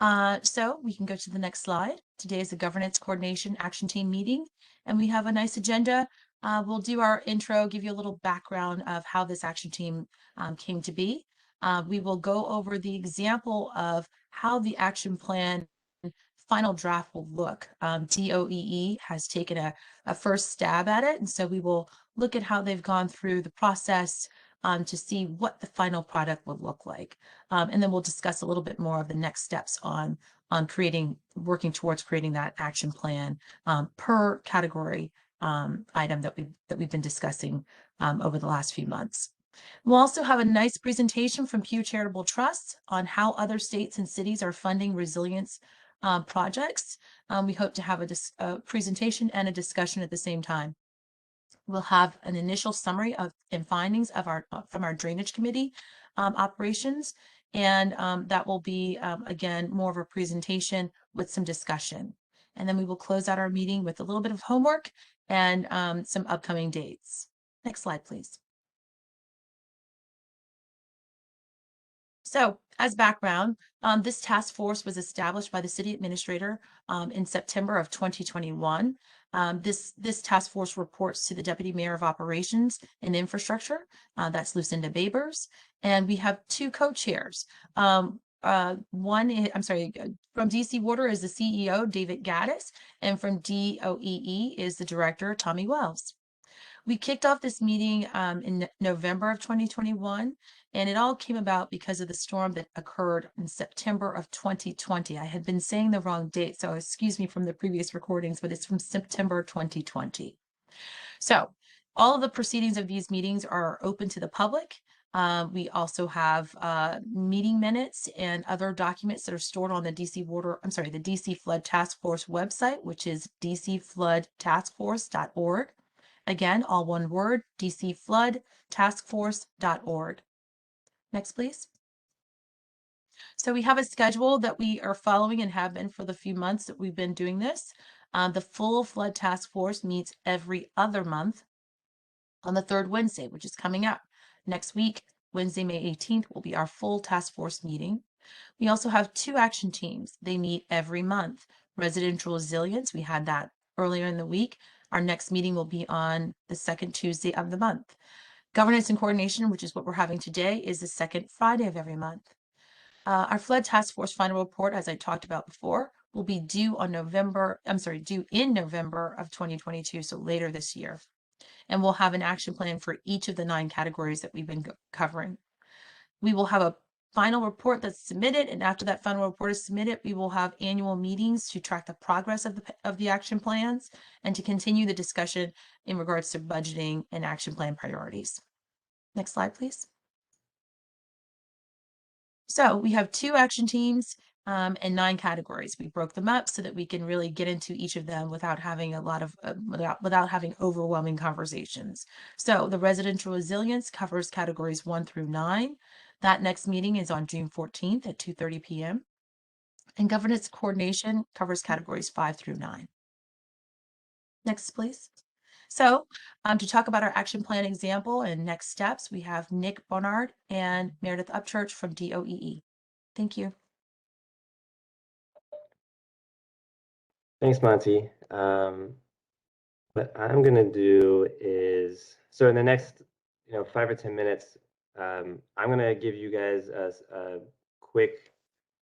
So we can go to the next slide. Today is the Governance Coordination Action Team meeting, and we have a nice agenda. We'll do our intro, give you a little background of how this action team came to be. We will go over the example of how the action plan final draft will look. DOEE has taken a first stab at it, and so we will look at how they've gone through the process to see what the final product would look like. And then we'll discuss a little bit more of the next steps on working towards creating that action plan per category item that we've been discussing over the last few months. We'll also have a nice presentation from Pew Charitable Trust on how other states and cities are funding resilience projects. We hope to have a presentation and a discussion at the same time. We'll have an initial summary of and findings of from our drainage committee operations, and that will be again more of a presentation with some discussion. And then we will close out our meeting with a little bit of homework and some upcoming dates. Next slide, please. So as background, this task force was established by the city administrator in September of 2021. This task force reports to the Deputy Mayor of Operations and Infrastructure, that's Lucinda Babers, and we have two co-chairs. From DC Water is the CEO, David Gaddis, and from DOEE is the director, Tommy Wells. We kicked off this meeting in November of 2021, and it all came about because of the storm that occurred in September of 2020. I had been saying the wrong date, so excuse me from the previous recordings, but it's from September 2020. So all of the proceedings of these meetings are open to the public. We also have meeting minutes and other documents that are stored on the the DC Flood Task Force website, which is dcfloodtaskforce.org. Again, all one word, dcfloodtaskforce.org. Next, please. So we have a schedule that we are following and have been for the few months that we've been doing this. The full flood task force meets every other month on the third Wednesday, which is coming up. Next week, Wednesday, May 18th, will be our full task force meeting. We also have two action teams. They meet every month. Residential resilience, we had that earlier in the week. Our next meeting will be on the second Tuesday of the month. Governance and coordination, which is what we're having today, is the second Friday of every month. Our flood task force final report, as I talked about before, will be due in November of 2022, so later this year. And we'll have an action plan for each of the 9 categories that we've been covering. We will have a final report that's submitted, and after that final report is submitted, we will have annual meetings to track the progress of the action plans and to continue the discussion in regards to budgeting and action plan priorities. Next slide, please. So we have 2 action teams and 9 categories. We broke them up so that we can really get into each of them without having without having overwhelming conversations. So the residential resilience covers categories 1 through 9. That next meeting is on June 14th at 2:30 p.m. And governance coordination covers categories 5 through 9. Next, please. So to talk about our action plan example and next steps, we have Nick Barnard and Meredith Upchurch from DOEE. Thank you. Thanks, Monty. What I'm going to do is, so in the next 5 or 10 minutes, I'm going to give you guys a quick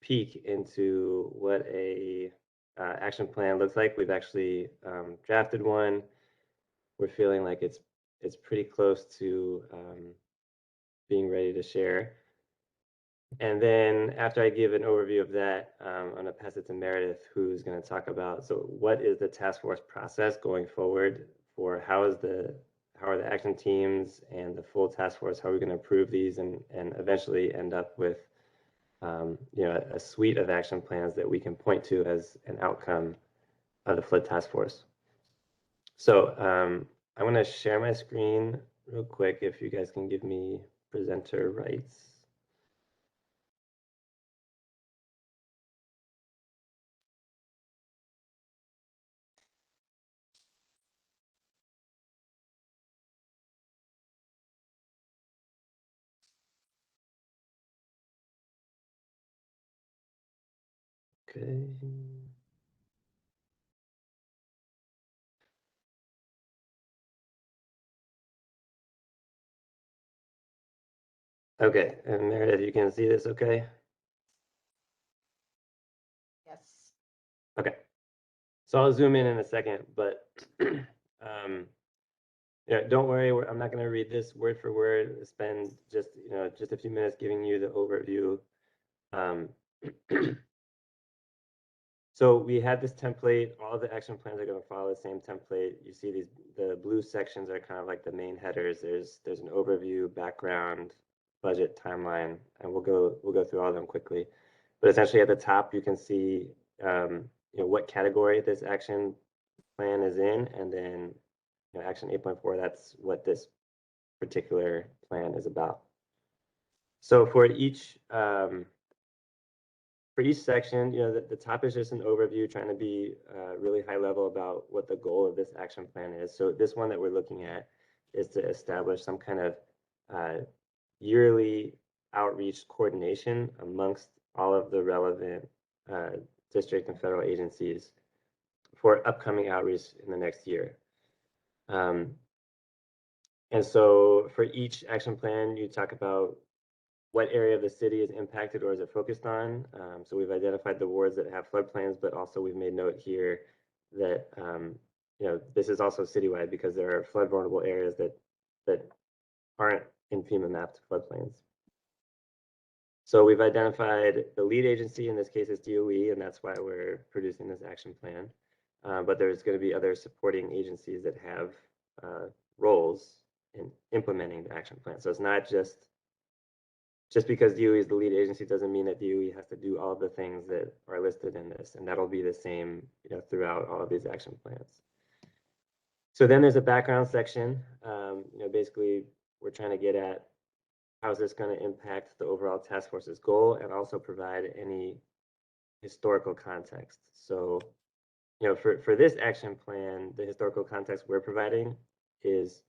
peek into what a action plan looks like. We've actually drafted one. We're feeling like it's pretty close to being ready to share. And then after I give an overview of that, I'm going to pass it to Meredith, who's going to talk about, so what is the task force process going forward for how are the action teams and the full task force, how are we going to approve these and eventually end up with a suite of action plans that we can point to as an outcome of the flood task force. So I'm going to share my screen real quick if you guys can give me presenter rights. Okay. Okay, and Meredith, you can see this okay? Yes. Okay. So I'll zoom in a second, but yeah, don't worry, I'm not going to read this word for word. Spend just just a few minutes giving you the overview. Um, so we have this template. All of the action plans are going to follow the same template. You see the blue sections are kind of like the main headers. There's an overview, background, budget, timeline, and we'll go through all of them quickly. But essentially, at the top, you can see what category this action plan is in, and then action 8.4. That's what this particular plan is about. So for each section, the top is just an overview, trying to be really high level about what the goal of this action plan is. So this one that we're looking at is to establish some kind of yearly outreach coordination amongst all of the relevant district and federal agencies for upcoming outreach in the next year. And so for each action plan, you talk about what area of the city is impacted or is it focused on. So we've identified the wards that have floodplains, but also we've made note here that this is also citywide because there are flood vulnerable areas that aren't in FEMA mapped floodplains. So we've identified the lead agency, in this case is DOE, and that's why we're producing this action plan. But there's going to be other supporting agencies that have roles in implementing the action plan. So it's not just because DOE is the lead agency doesn't mean that DOE has to do all of the things that are listed in this, and that'll be the same throughout all of these action plans. So then there's a background section. Basically we're trying to get at how is this going to impact the overall task force's goal and also provide any historical context. So for this action plan, the historical context we're providing is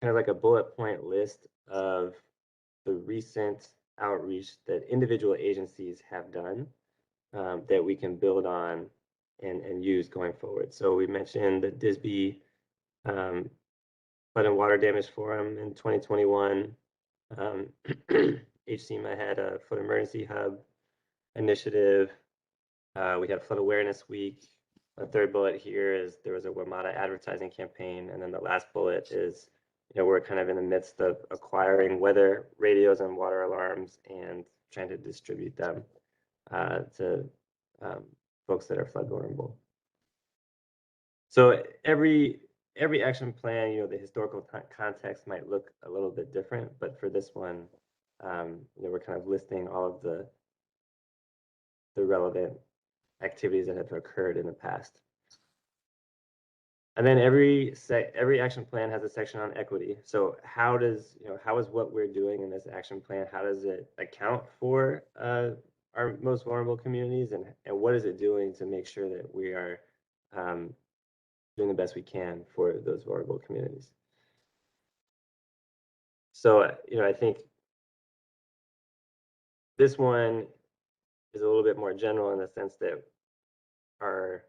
kind of like a bullet point list of the recent outreach that individual agencies have done that we can build on and use going forward. So we mentioned the DISB Flood and Water Damage Forum in 2021. HCMA had a Flood Emergency Hub initiative. We had Flood Awareness Week. A third bullet here is there was a WMATA advertising campaign. And then the last bullet is we're kind of in the midst of acquiring weather radios and water alarms and trying to distribute them to folks that are flood vulnerable. So every action plan, the historical context might look a little bit different, but for this one, we're kind of listing all of the relevant activities that have occurred in the past. And then every action plan has a section on equity. So how is what we're doing in this action plan, how does it account for our most vulnerable communities, and what is it doing to make sure that we are doing the best we can for those vulnerable communities? So I think this one is a little bit more general in the sense that our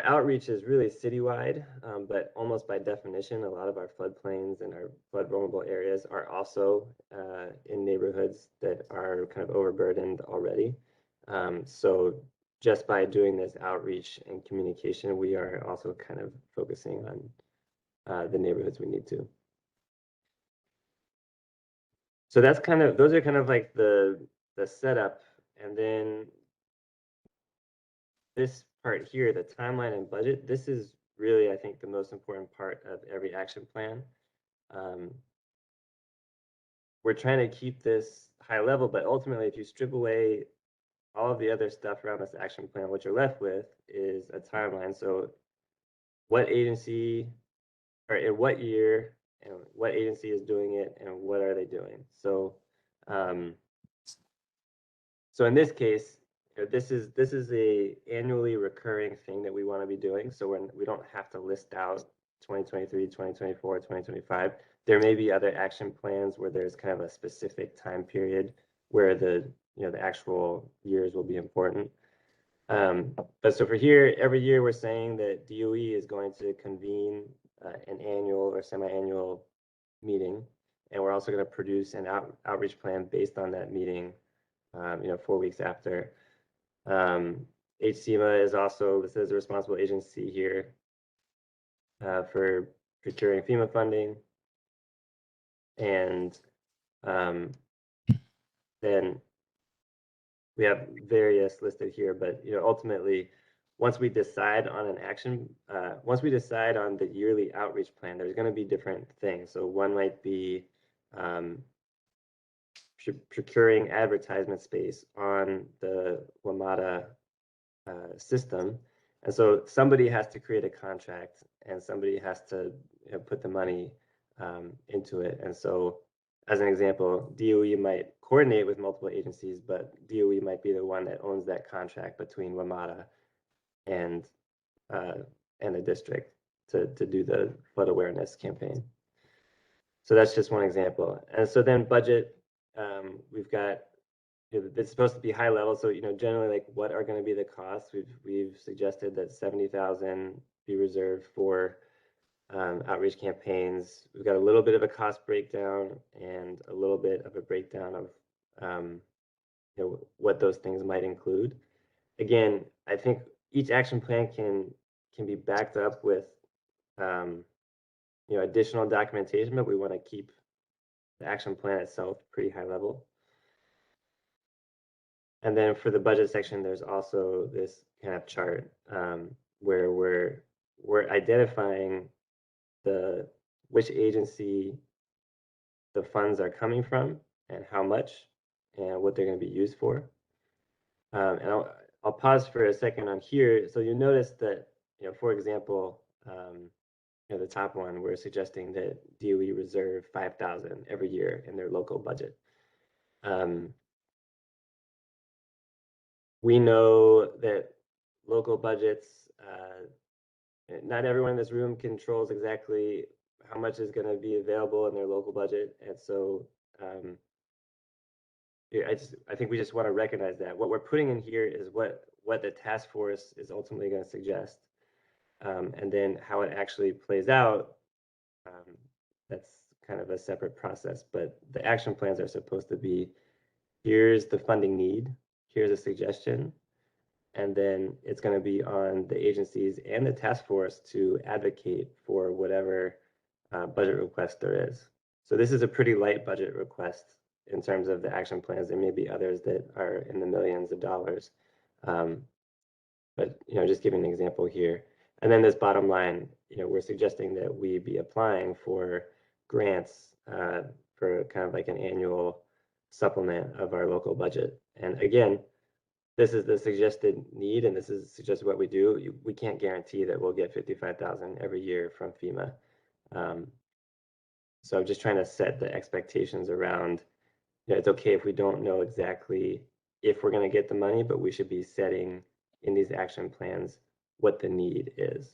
outreach is really citywide, but almost by definition, a lot of our floodplains and our flood vulnerable areas are also in neighborhoods that are kind of overburdened already. So just by doing this outreach and communication, we are also kind of focusing on the neighborhoods we need to. So those are kind of like the setup, and then this part here, the timeline and budget, this is really, I think, the most important part of every action plan. We're trying to keep this high level, but ultimately, if you strip away all of the other stuff around this action plan, what you're left with is a timeline. So what agency, or in what year, and what agency is doing it, and what are they doing? So, so in this case, this is a annually recurring thing that we want to be doing. So we don't have to list out 2023, 2024, 2025. There may be other action plans where there's kind of a specific time period where the the actual years will be important. But so for here, every year we're saying that DOE is going to convene an annual or semi-annual meeting, and we're also going to produce an outreach plan based on that meeting, 4 weeks after. HCMA is also listed as a responsible agency here for procuring FEMA funding. And then we have various listed here, but ultimately, once we decide on an action, once we decide on the yearly outreach plan, there's going to be different things. So one might be procuring advertisement space on the WMATA system. And so somebody has to create a contract and somebody has to put the money into it. And so as an example, DOE might coordinate with multiple agencies, but DOE might be the one that owns that contract between WMATA and the district to do the flood awareness campaign. So that's just one example. And so then budget, we've got, it's supposed to be high level. So, generally, like, what are going to be the costs? We've suggested that 70,000 be reserved for outreach campaigns. We've got a little bit of a cost breakdown and a little bit of a breakdown of what those things might include. Again, I think each action plan can be backed up with additional documentation, but we want to keep the action plan itself pretty high level. And then for the budget section, there's also this kind of chart where we're identifying which agency the funds are coming from and how much and what they're going to be used for. And I'll pause for a second on here. So you notice that, for example, the top one, we're suggesting that DOE reserve 5,000 every year in their local budget. We know that local budgets, not everyone in this room controls exactly how much is going to be available in their local budget. And so I think we just want to recognize that. What we're putting in here is what the task force is ultimately going to suggest. And then how it actually plays out, that's kind of a separate process. But the action plans are supposed to be, here's the funding need, here's a suggestion, and then it's going to be on the agencies and the task force to advocate for whatever budget request there is. So this is a pretty light budget request in terms of the action plans. There may be others that are in the millions of dollars. But just giving an example here. And then this bottom line, we're suggesting that we be applying for grants for kind of like an annual supplement of our local budget. And again, this is the suggested need, and this is suggested what we do. We can't guarantee that we'll get 55,000 every year from FEMA. So I'm just trying to set the expectations around, it's okay if we don't know exactly if we're going to get the money, but we should be setting in these action plans what the need is.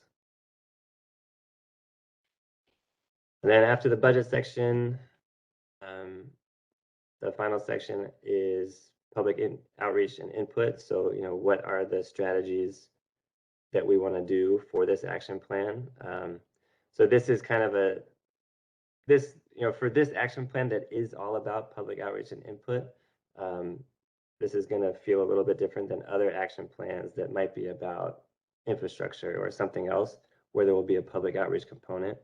And then after the budget section, the final section is public outreach and input. So, what are the strategies that we want to do for this action plan? So this is kind of for this action plan that is all about public outreach and input, this is going to feel a little bit different than other action plans that might be about infrastructure or something else where there will be a public outreach component.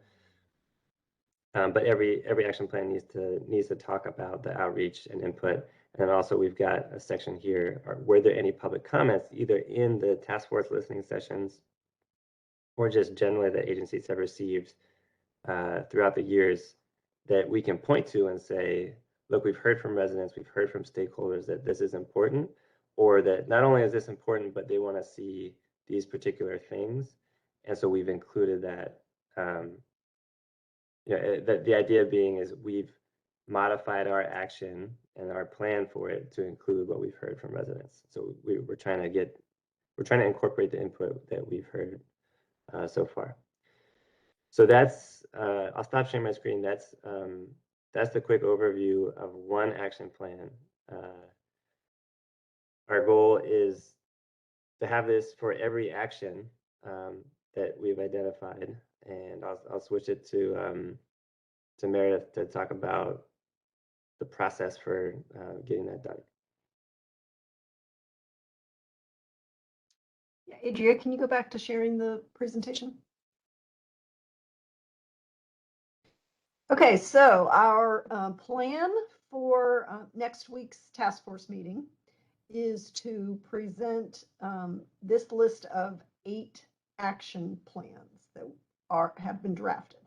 But every action plan needs to talk about the outreach and input. And also we've got a section here, were there any public comments either in the task force listening sessions or just generally that agencies have received throughout the years that we can point to and say, look, we've heard from residents, we've heard from stakeholders that this is important, or that not only is this important, but they want to see these particular things. And so we've included that. The idea being is we've modified our action and our plan for it to include what we've heard from residents. So we're trying to incorporate the input that we've heard so far. So that's, I'll stop sharing my screen. That's the quick overview of one action plan. our goal is to have this for every action that we've identified, and I'll switch it to Meredith to talk about the process for getting that done. Yeah, Adria, can you go back to sharing the presentation? Okay, so our plan for next week's task force meeting is to present this list of 8 action plans that have been drafted.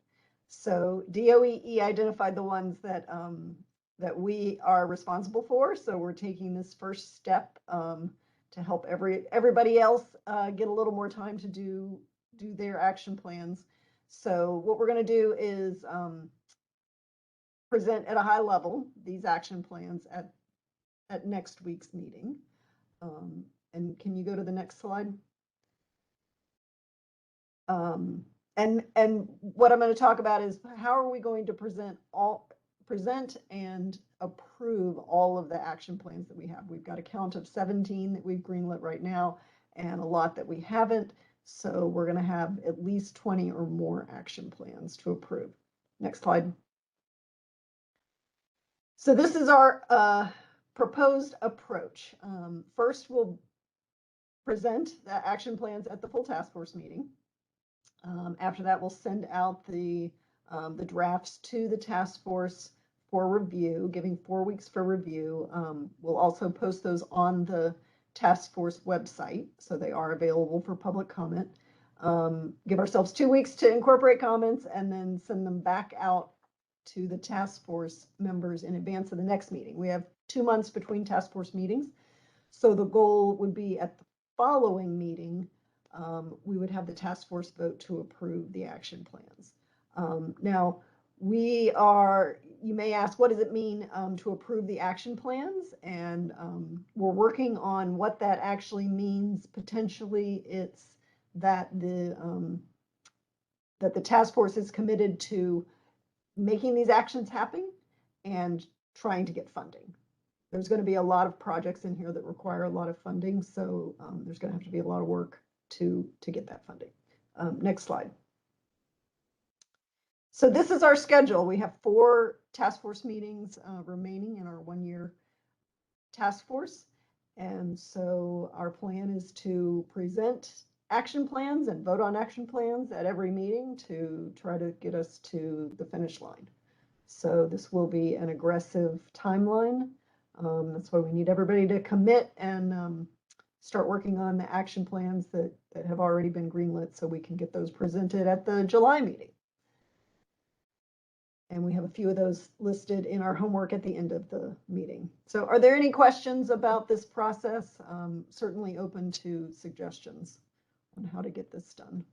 So DOE identified the ones that that we are responsible for. So we're taking this first step to help everybody else get a little more time to do their action plans. So what we're going to do is present at a high level these action plans at next week's meeting. And can you go to the next slide? And what I'm going to talk about is how are we going to present and approve all of the action plans that we have. We've got a count of 17 that we've greenlit right now and a lot that we haven't. So we're going to have at least 20 or more action plans to approve. Next slide. So this is our proposed approach. First, we'll present the action plans at the full task force meeting. After that, we'll send out the drafts to the task force for review, giving 4 weeks for review. We'll also post those on the task force website, so they are available for public comment. Give ourselves 2 weeks to incorporate comments and then send them back out to the task force members in advance of the next meeting. We have 2 months between task force meetings. So the goal would be at the following meeting, we would have the task force vote to approve the action plans. Now, you may ask, what does it mean to approve the action plans? And we're working on what that actually means. Potentially, it's that the task force is committed to making these actions happen and trying to get funding. There's going to be a lot of projects in here that require a lot of funding, so there's going to have to be a lot of work to get that funding. Next slide. So this is our schedule. We have 4 task force meetings remaining in our 1-year task force. And so our plan is to present action plans and vote on action plans at every meeting to try to get us to the finish line. So this will be an aggressive timeline. That's why we need everybody to commit and start working on the action plans that have already been greenlit so we can get those presented at the July meeting. And we have a few of those listed in our homework at the end of the meeting. So are there any questions about this process? Certainly open to suggestions on how to get this done.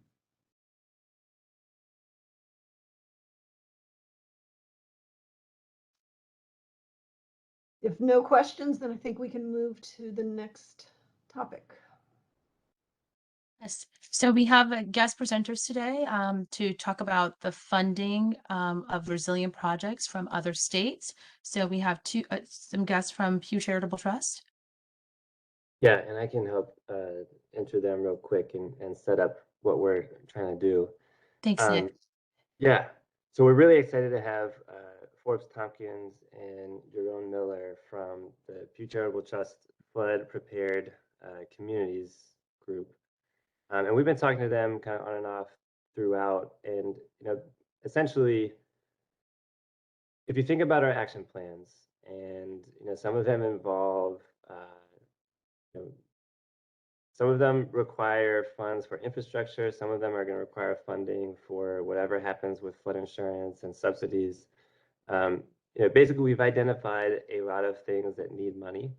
If no questions, then I think we can move to the next topic. Yes. So we have guest presenters today to talk about the funding of resilient projects from other states. So we have some guests from Pew Charitable Trust. Yeah, and I can help enter them real quick and set up what we're trying to do. Thanks, Nick. Yeah, so we're really excited to have Forbes Tompkins and Jerome Miller from the Pew Charitable Trust Flood Prepared Communities group. And we've been talking to them kind of on and off throughout. And, essentially, if you think about our action plans, and, some of them involve, some of them require funds for infrastructure. Some of them are going to require funding for whatever happens with flood insurance and subsidies. Basically, we've identified a lot of things that need money.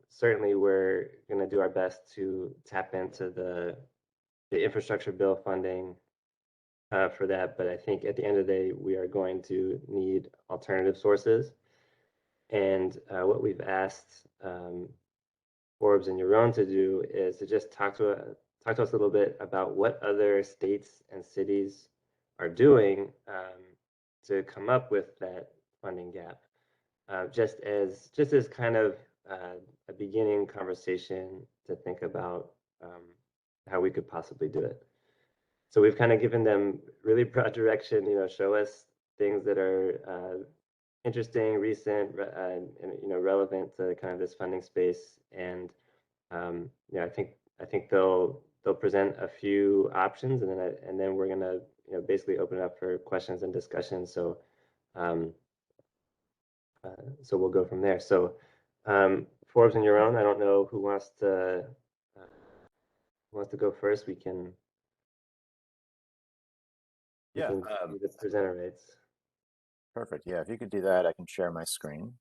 Certainly, we're going to do our best to tap into the infrastructure bill funding for that. But I think at the end of the day, we are going to need alternative sources. And what we've asked Forbes and Yaron to do is to just talk to us a little bit about what other states and cities are doing to come up with that funding gap. Just as kind of a beginning conversation to think about how we could possibly do it. So we've kind of given them really broad direction, show us things that are interesting, recent, and relevant to kind of this funding space. And I think they'll present a few options, and then we're gonna basically open it up for questions and discussion. So um, so we'll go from there. So Forbes and your own. I don't know who wants to go first. We can Yeah, do the presenter rates. perfect. Yeah, if you could do that, I can share my screen.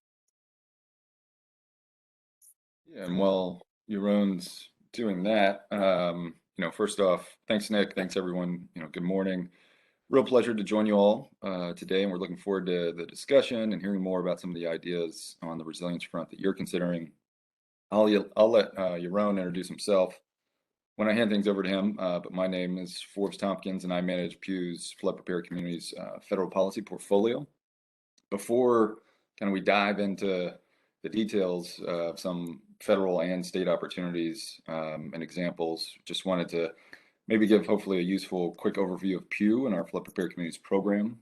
Yeah, and while Yaron's doing that, first off, thanks, Nick. Thanks, everyone. Good morning. Real pleasure to join you all today, and we're looking forward to the discussion and hearing more about some of the ideas on the resilience front that you're considering. I'll let Yaron introduce himself when I hand things over to him, but my name is Forbes Tompkins, and I manage Pew's Flood Prepared Communities federal policy portfolio. Before we dive into the details of some federal and state opportunities and examples, just wanted to maybe give hopefully a useful quick overview of Pew and our Flood Prepared Communities program.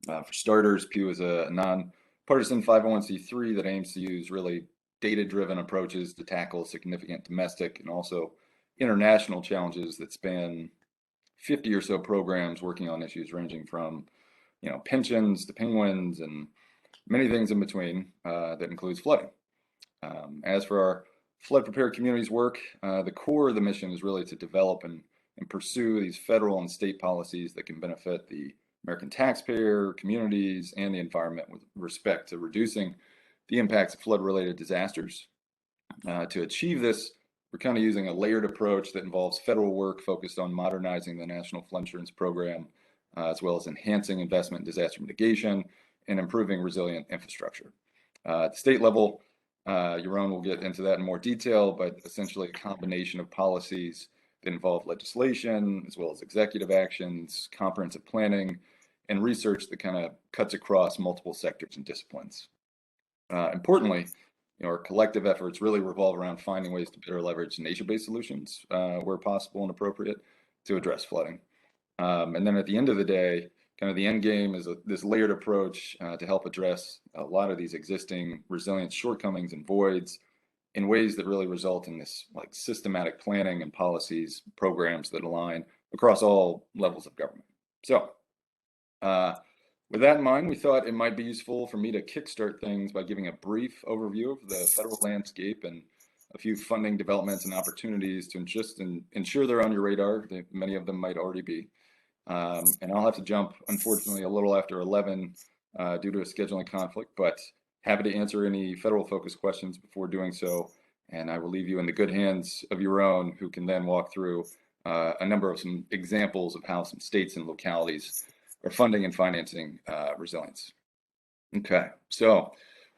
For starters, Pew is a nonpartisan 501c3 that aims to use really data-driven approaches to tackle significant domestic and also international challenges that span 50 or so programs working on issues ranging from pensions to penguins and many things in between that includes flooding. As for our flood prepared communities work, the core of the mission is really to develop and pursue these federal and state policies that can benefit the American taxpayer, communities, and the environment with respect to reducing the impacts of flood-related disasters. To achieve this, we're kind of using a layered approach that involves federal work focused on modernizing the National Flood Insurance Program, as well as enhancing investment in disaster mitigation and improving resilient infrastructure. At the state level, Yaron will get into that in more detail, but essentially a combination of policies that involve legislation, as well as executive actions, comprehensive planning, and research that kind of cuts across multiple sectors and disciplines. Importantly, our collective efforts really revolve around finding ways to better leverage nature-based solutions where possible and appropriate to address flooding. And then at the end of the day, kind of the end game is this layered approach to help address a lot of these existing resilience shortcomings and voids in ways that really result in this like systematic planning and policies, programs that align across all levels of government. So with that in mind, we thought it might be useful for me to kickstart things by giving a brief overview of the federal landscape and a few funding developments and opportunities to just ensure they're on your radar. Many of them might already be. And I'll have to jump, unfortunately, a little after 11 due to a scheduling conflict, but happy to answer any federal focused questions before doing so. And I will leave you in the good hands of your own, who can then walk through a number of some examples of how some states and localities are funding and financing resilience. Okay, so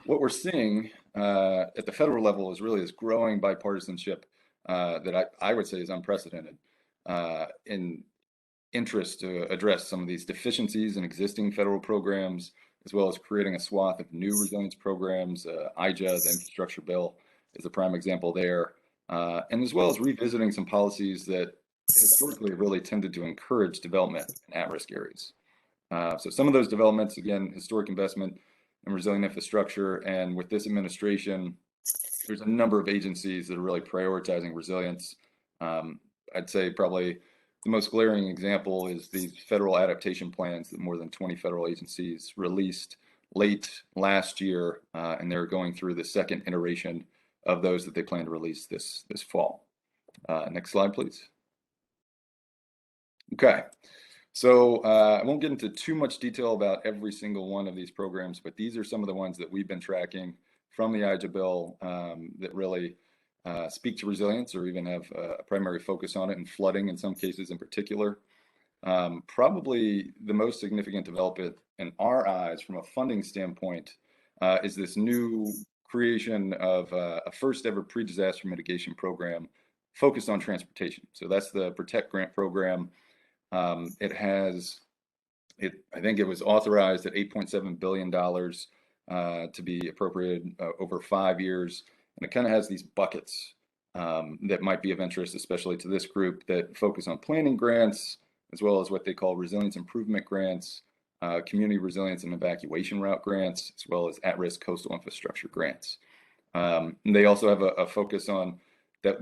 what we're seeing at the federal level is really this growing bipartisanship that I would say is unprecedented in interest to address some of these deficiencies in existing federal programs, as well as creating a swath of new resilience programs. IJA, the infrastructure bill, is a prime example there, and as well as revisiting some policies that historically really tended to encourage development in at-risk areas. So some of those developments, again, historic investment in resilient infrastructure, and with this administration, there's a number of agencies that are really prioritizing resilience. I'd say probably the most glaring example is these federal adaptation plans that more than 20 federal agencies released late last year, and they're going through the second iteration of those that they plan to release this fall. Next slide, please. Okay. So I won't get into too much detail about every single one of these programs, but these are some of the ones that we've been tracking from the IJA bill that really speak to resilience or even have a primary focus on it, and flooding in some cases in particular. Probably the most significant development in our eyes from a funding standpoint is this new creation of a first ever pre-disaster mitigation program focused on transportation. So that's the Protect Grant program. I think it was authorized at $8.7 billion to be appropriated over 5 years. And it kind of has these buckets that might be of interest, especially to this group, that focus on planning grants, as well as what they call resilience improvement grants, community resilience and evacuation route grants, as well as at-risk coastal infrastructure grants. They also have a focus on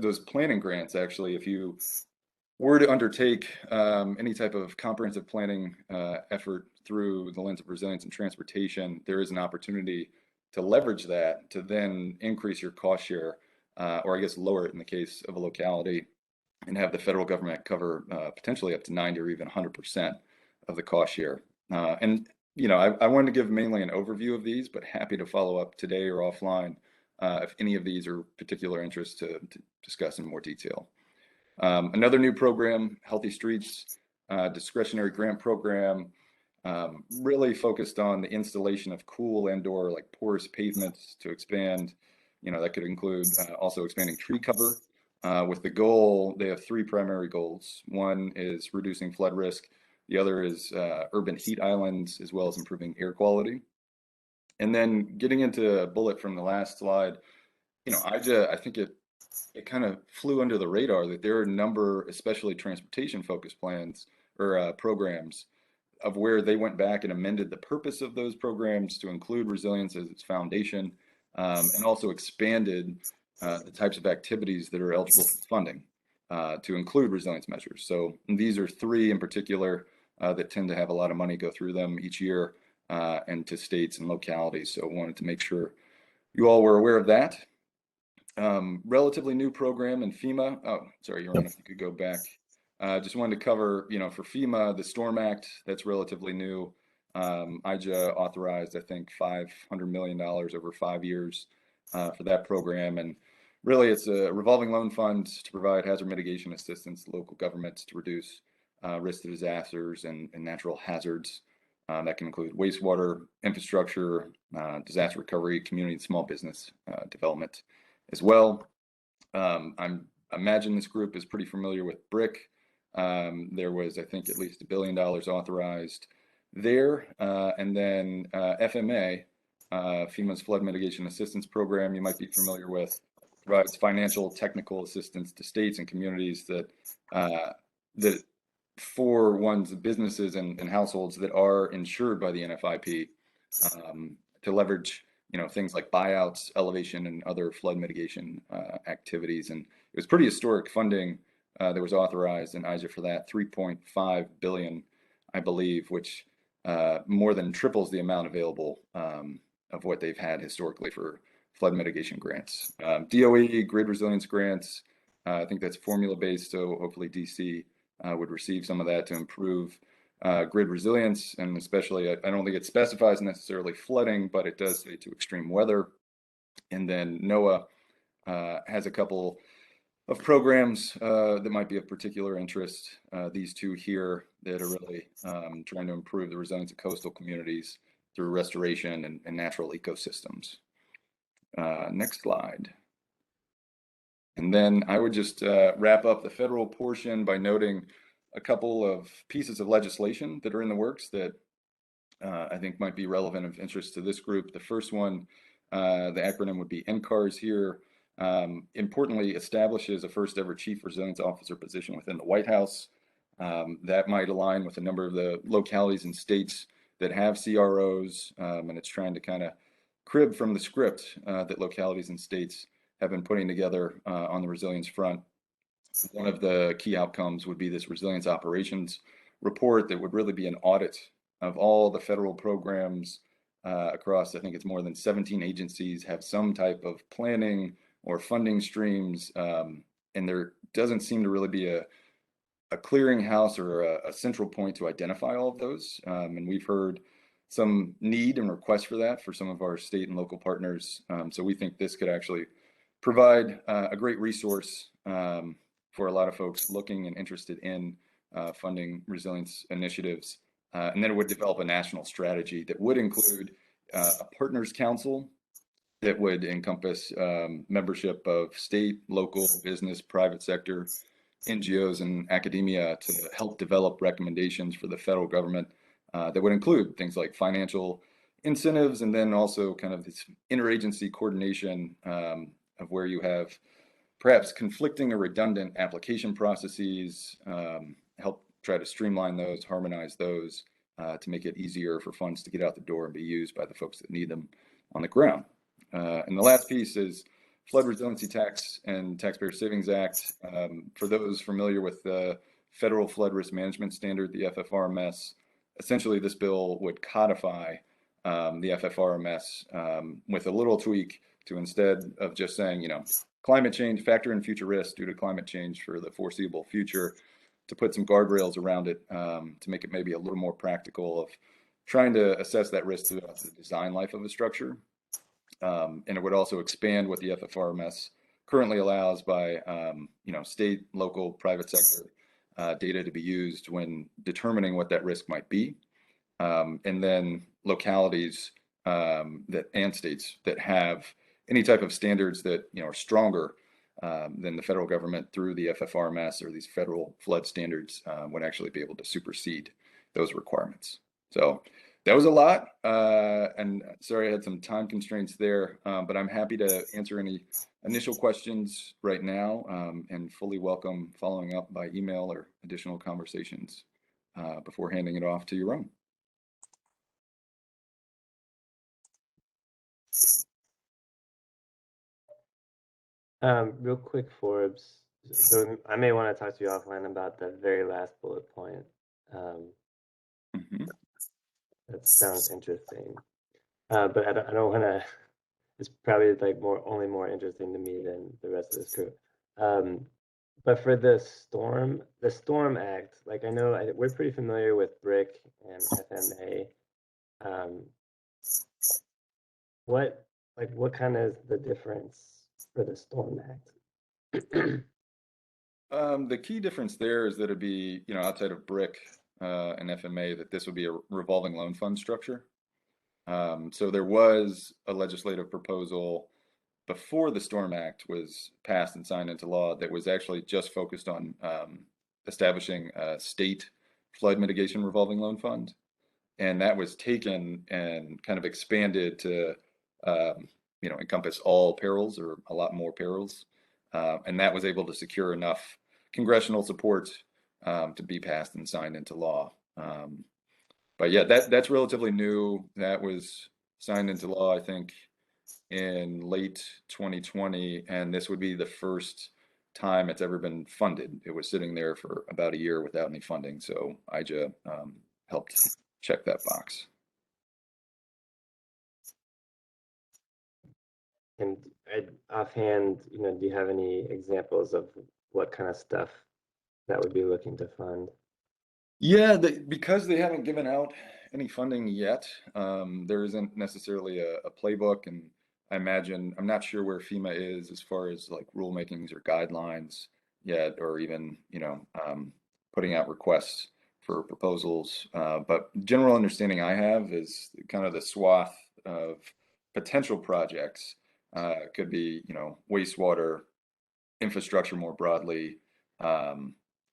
those planning grants. Actually, if you were to undertake any type of comprehensive planning effort through the lens of resilience and transportation, there is an opportunity to leverage that to then increase your cost share, or I guess lower it in the case of a locality, and have the federal government cover potentially up to 90 or even 100% of the cost share. And I wanted to give mainly an overview of these, but happy to follow up today or offline if any of these are particular interest to discuss in more detail. Another new program, Healthy Streets discretionary grant program, really focused on the installation of cool and/or like porous pavements to expand. That could include also expanding tree cover. With the goal, they have three primary goals. One is reducing flood risk. The other is urban heat islands, as well as improving air quality. And then getting into a bullet from the last slide, I think it kind of flew under the radar that there are a number, especially transportation focused plans or programs, of where they went back and amended the purpose of those programs to include resilience as its foundation, and also expanded the types of activities that are eligible for funding to include resilience measures. So these are three in particular that tend to have a lot of money go through them each year and to states and localities. So I wanted to make sure you all were aware of that. Relatively new program in FEMA. Oh, sorry, Yaron, if you could go back. Just wanted to cover, for FEMA, the Storm Act, that's relatively new. IJA authorized, I think, $500 million over 5 years for that program. And really, it's a revolving loan fund to provide hazard mitigation assistance to local governments to reduce risk to disasters and natural hazards. That can include wastewater, infrastructure, disaster recovery, community and small business development as well. I imagine this group is pretty familiar with BRIC. There was, I think, at least $1 billion authorized there. And then FMA, FEMA's Flood Mitigation Assistance Program, you might be familiar with, provides financial technical assistance to states and communities that for one's businesses and households that are insured by the NFIP to leverage things like buyouts, elevation, and other flood mitigation activities. And it was pretty historic funding that was authorized in IJA for that, $3.5 billion, I believe, which more than triples the amount available of what they've had historically for flood mitigation grants. DOE, grid resilience grants, I think that's formula-based, so hopefully DC would receive some of that to improve grid resilience, and especially, I don't think it specifies necessarily flooding, but it does say to extreme weather. And then NOAA has a couple of programs that might be of particular interest. These two here that are really trying to improve the resilience of coastal communities through restoration and natural ecosystems. Next slide. And then I would just wrap up the federal portion by noting a couple of pieces of legislation that are in the works that I think might be relevant of interest to this group. The first one, the acronym would be NCARS here, importantly establishes a first ever Chief Resilience Officer position within the White House. That might align with a number of the localities and states that have CROs, and it's trying to kind of crib from the script that localities and states have been putting together on the resilience front. One of the key outcomes would be this resilience operations report that would really be an audit of all the federal programs across, I think it's more than 17 agencies have some type of planning or funding streams, and there doesn't seem to really be a clearinghouse or a central point to identify all of those. And we've heard some need and request for that for some of our state and local partners. So we think this could actually provide a great resource for a lot of folks looking and interested in funding resilience initiatives. And then it would develop a national strategy that would include a partners council that would encompass membership of state, local, business, private sector, NGOs, and academia to help develop recommendations for the federal government that would include things like financial incentives, and then also kind of this interagency coordination of where you have perhaps conflicting or redundant application processes, help try to streamline those, harmonize those to make it easier for funds to get out the door and be used by the folks that need them on the ground. And the last piece is Flood Resiliency Tax and Taxpayer Savings Act. For those familiar with the Federal Flood Risk Management Standard, the FFRMS, essentially this bill would codify the FFRMS with a little tweak to, instead of just saying, climate change, factor in future risks due to climate change for the foreseeable future, to put some guardrails around it to make it maybe a little more practical of trying to assess that risk throughout the design life of a structure. And it would also expand what the FFRMS currently allows by, state, local, private sector data to be used when determining what that risk might be. And then localities and states that have any type of standards that are stronger than the federal government through the FFRMS or these federal flood standards would actually be able to supersede those requirements. So that was a lot, and sorry I had some time constraints there, but I'm happy to answer any initial questions right now, and fully welcome following up by email or additional conversations before handing it off to Yaron. Real quick, Forbes. So I may want to talk to you offline about the very last bullet point. That sounds interesting, but I don't want to. It's probably like only more interesting to me than the rest of this crew. But for the Storm Act, like I know we're pretty familiar with BRIC and FMA. What kind of the difference for the Storm Act? The key difference there is that it'd be, outside of BRIC and FMA, that this would be a revolving loan fund structure. So there was a legislative proposal before the Storm Act was passed and signed into law that was actually just focused on establishing a state flood mitigation revolving loan fund. And that was taken and kind of expanded to, encompass all perils or a lot more perils. And that was able to secure enough congressional support to be passed and signed into law. But yeah, that's relatively new. That was signed into law, I think, in late 2020, and this would be the first time it's ever been funded. It was sitting there for about a year without any funding, so IJA helped check that box. And offhand, do you have any examples of what kind of stuff that would be looking to fund? Yeah, because they haven't given out any funding yet, there isn't necessarily a playbook, and I imagine, I'm not sure where FEMA is as far as like rulemakings or guidelines yet, or even, putting out requests for proposals. But general understanding I have is kind of the swath of potential projects could be, wastewater, infrastructure more broadly,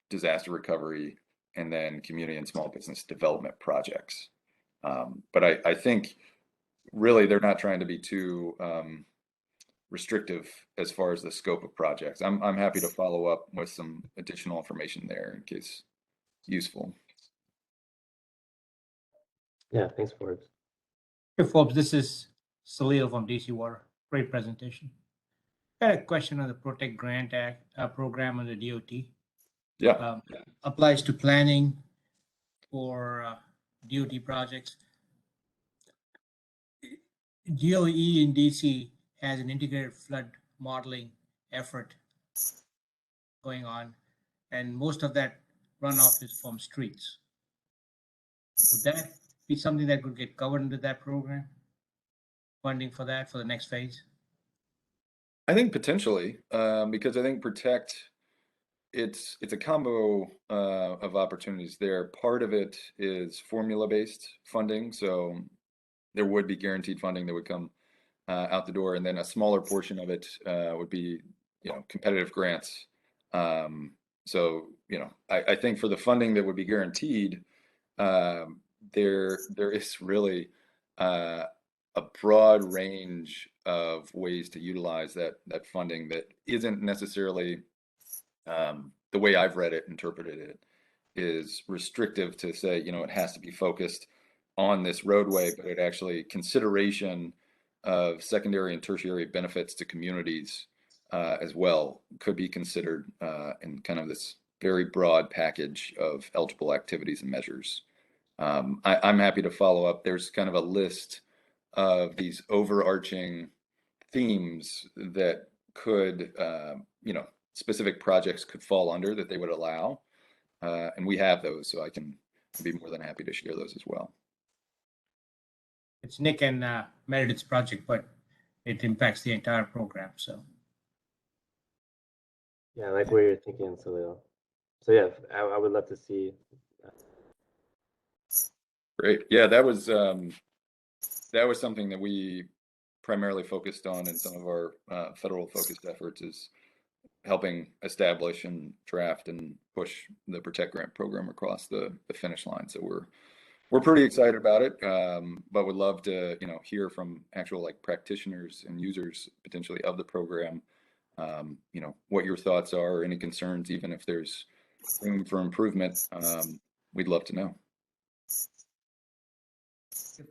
disaster recovery, and then community and small business development projects. But I think really they're not trying to be too restrictive as far as the scope of projects. I'm happy to follow up with some additional information there in case useful. Yeah, thanks, Forbes. Hey, Forbes, this is Salil from DC Water. Great presentation. I had a question on the Protect Grant Act program on the DOT. Yeah. Applies to planning for DOT projects. DOE in DC has an integrated flood modeling effort going on, and most of that runoff is from streets. Would that be something that could get covered into that program? Funding for that for the next phase? I think potentially, because I think Protect, it's a combo of opportunities there. Part of it is formula-based funding, so there would be guaranteed funding that would come out the door, and then a smaller portion of it would be, competitive grants. So, I think for the funding that would be guaranteed, there is really a broad range of ways to utilize that funding that isn't necessarily the way I've read it, interpreted it, is restrictive to say, it has to be focused on this roadway, but it actually consideration of secondary and tertiary benefits to communities as well could be considered in kind of this very broad package of eligible activities and measures. I'm happy to follow up. There's kind of a list of these overarching themes that could, specific projects could fall under that they would allow. And we have those, so I can be more than happy to share those as well. It's Nick and Meredith's project, but it impacts the entire program. So Yeah, I like where you're thinking, Salil. So yeah, I would love to see. Great. Yeah, that was something that we primarily focused on in some of our federal focused efforts, is helping establish and draft and push the Protect Grant program across the finish line. So we're pretty excited about it, but would love to hear from actual like practitioners and users potentially of the program. What your thoughts are, any concerns, even if there's room for improvement. We'd love to know.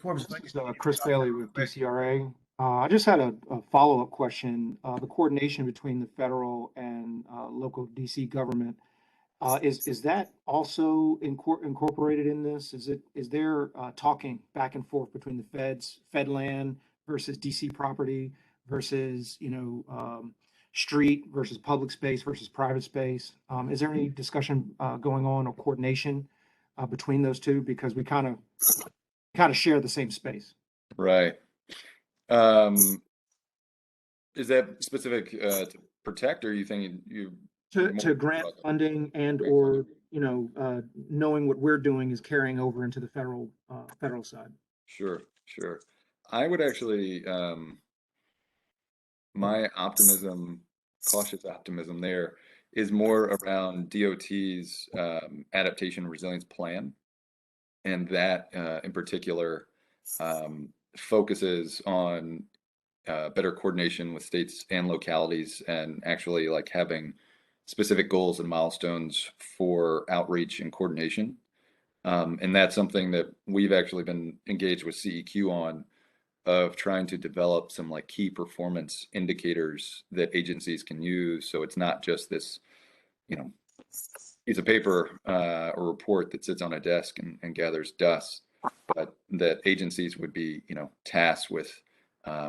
Forbes, this is Chris Bailey with DCRA. I just had a follow-up question. The coordination between the federal and local DC government, is that also incorporated in this? Is there talking back and forth between the fed land versus DC property versus street versus public space versus private space? Is there any discussion going on or coordination between those two, because we kind of share the same space? Right. Is that specific to Protect, or are you thinking to grant funding and or knowing what we're doing is carrying over into the federal side? Sure. I would actually, my cautious optimism there is more around DOT's adaptation resilience plan, and that in particular focuses on better coordination with states and localities, and actually like having specific goals and milestones for outreach and coordination. And that's something that we've actually been engaged with CEQ on, of trying to develop some like key performance indicators that agencies can use. So it's not just this, piece of paper or report that sits on a desk and gathers dust, but that agencies would be, tasked with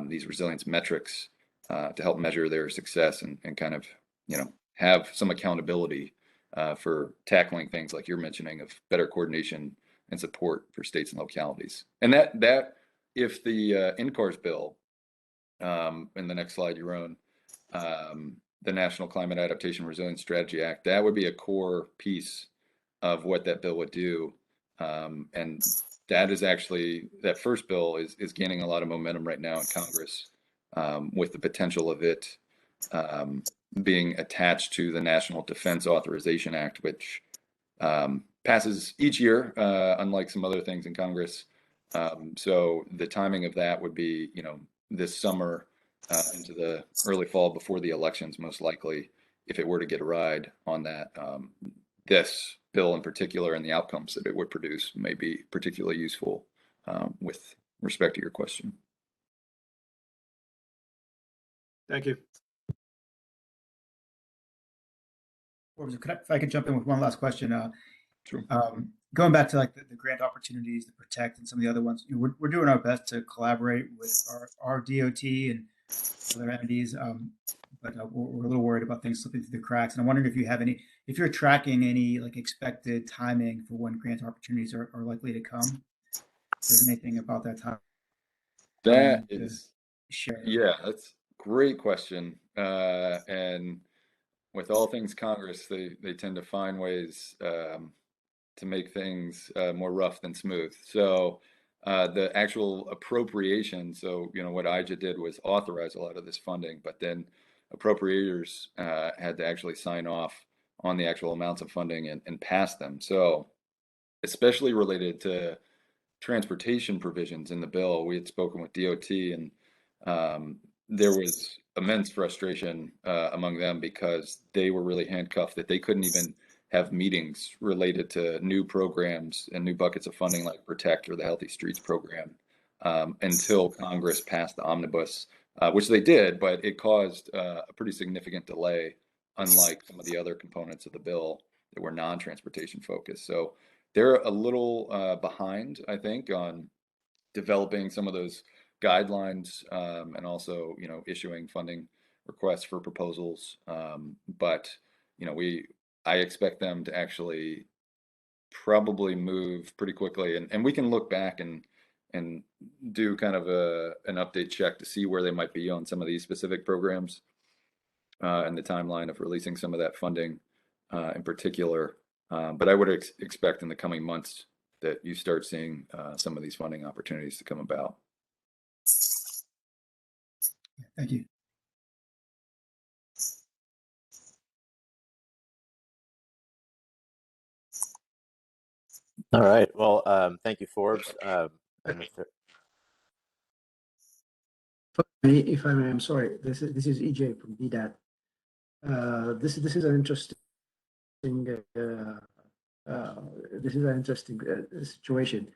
these resilience metrics to help measure their success and kind of, have some accountability for tackling things like you're mentioning, of better coordination and support for states and localities. And that if the NCARS bill, in the next slide, Yaron, the National Climate Adaptation Resilience Strategy Act, that would be a core piece of what that bill would do. And that is actually, that first bill is gaining a lot of momentum right now in Congress, with the potential of it being attached to the National Defense Authorization Act, which passes each year, unlike some other things in Congress. So the timing of that would be, this summer into the early fall before the elections, most likely, if it were to get a ride on that. This bill in particular and the outcomes that it would produce may be particularly useful with respect to your question. Thank you. If I could jump in with one last question. Sure. Going back to like the grant opportunities, the Protect, and some of the other ones, we're doing our best to collaborate with our DOT and other entities, but we're a little worried about things slipping through the cracks. And I'm wondering if you're tracking any like expected timing for when grant opportunities are likely to come. If there's anything about that time. That is, share. Yeah, that's a great question. And with all things Congress, they tend to find ways to make things more rough than smooth. So the actual appropriation, so what IJA did was authorize a lot of this funding, but then appropriators had to actually sign off on the actual amounts of funding and pass them. So especially related to transportation provisions in the bill, we had spoken with DOT, and there was immense frustration among them because they were really handcuffed that they couldn't even have meetings related to new programs and new buckets of funding like Protect or the Healthy Streets program until Congress passed the omnibus, which they did, but it caused a pretty significant delay, unlike some of the other components of the bill that were non-transportation focused. So they're a little behind, I think, on developing some of those guidelines and also, issuing funding requests for proposals. But, I expect them to actually probably move pretty quickly, and we can look back and do kind of an update check to see where they might be on some of these specific programs and the timeline of releasing some of that funding in particular. But I would expect in the coming months that you start seeing some of these funding opportunities to come about. Thank you. All right. Well, thank you, Forbes. And If I may, I'm sorry. This is EJ from BDAT. This is an interesting situation.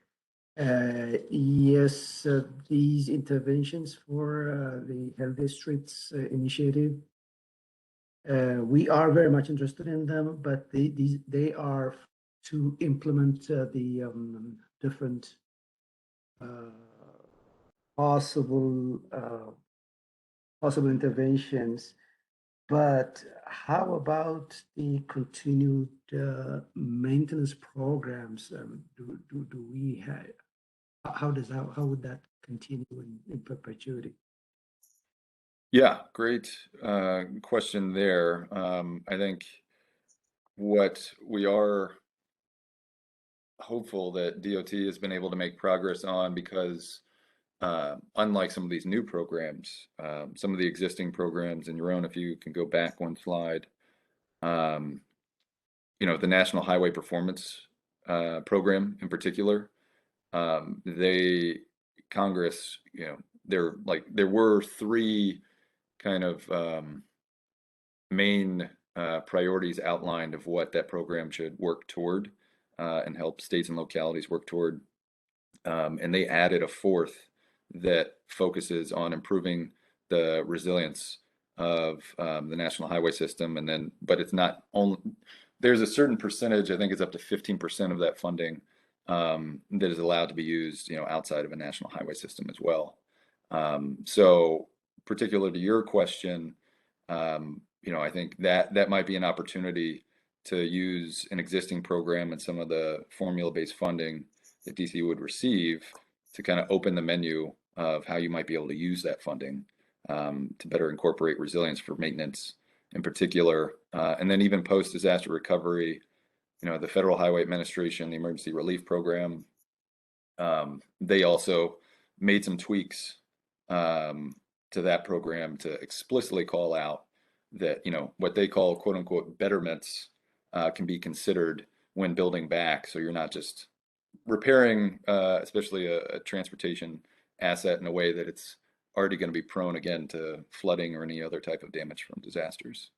Yes, these interventions for the Healthy Streets initiative, we are very much interested in them, but they are to implement the different possible interventions. But how about the continued maintenance programs? Do we have? How would that continue in perpetuity? Yeah, great question there. I think what we are hopeful that DOT has been able to make progress on, because unlike some of these new programs, some of the existing programs, and your own, if you can go back one slide, the National Highway Performance Program in particular, Congress, there were three kind of main priorities outlined of what that program should work toward and help states and localities work toward. And they added a fourth that focuses on improving the resilience of the national highway system. And then, but it's not only, there's a certain percentage, I think it's up to 15% of that funding that is allowed to be used, outside of a national highway system as well. So particular to your question, I think that might be an opportunity to use an existing program and some of the formula-based funding that DC would receive to kind of open the menu of how you might be able to use that funding to better incorporate resilience for maintenance in particular. And then even post-disaster recovery, the Federal Highway Administration, the Emergency Relief Program, they also made some tweaks to that program to explicitly call out that, what they call quote unquote betterments can be considered when building back. So you're not just repairing, especially a transportation asset in a way that it's already going to be prone again to flooding or any other type of damage from disasters.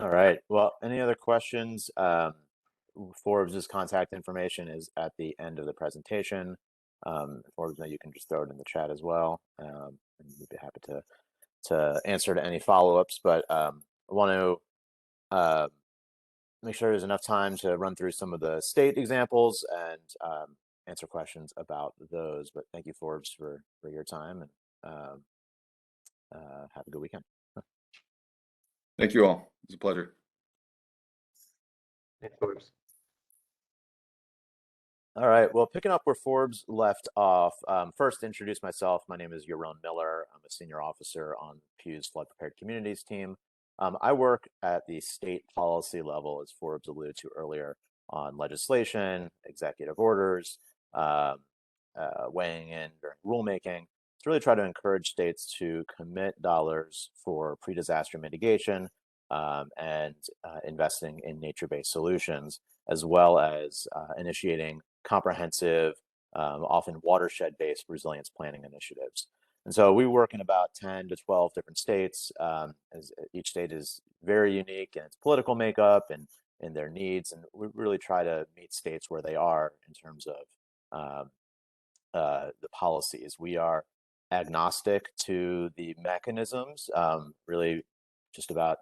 all right. Well, any other questions? Forbes' contact information is at the end of the presentation. Forbes, you can just throw it in the chat as well, and we'd be happy to answer to any follow-ups. But I want to make sure there's enough time to run through some of the state examples and answer questions about those. But thank you, Forbes, for your time, and have a good weekend. Thank you all. It's a pleasure. Thanks, Forbes. All right. Well, picking up where Forbes left off, first to introduce myself, my name is Yaron Miller. I'm a senior officer on Pew's Flood Prepared Communities team. I work at the state policy level, as Forbes alluded to earlier, on legislation, executive orders, weighing in during rulemaking, to really try to encourage states to commit dollars for pre-disaster mitigation and investing in nature-based solutions, as well as initiating comprehensive, often watershed-based resilience planning initiatives. And so we work in about 10 to 12 different states, as each state is very unique in its political makeup and in their needs. And we really try to meet states where they are in terms of the policies. We are agnostic to the mechanisms, really just about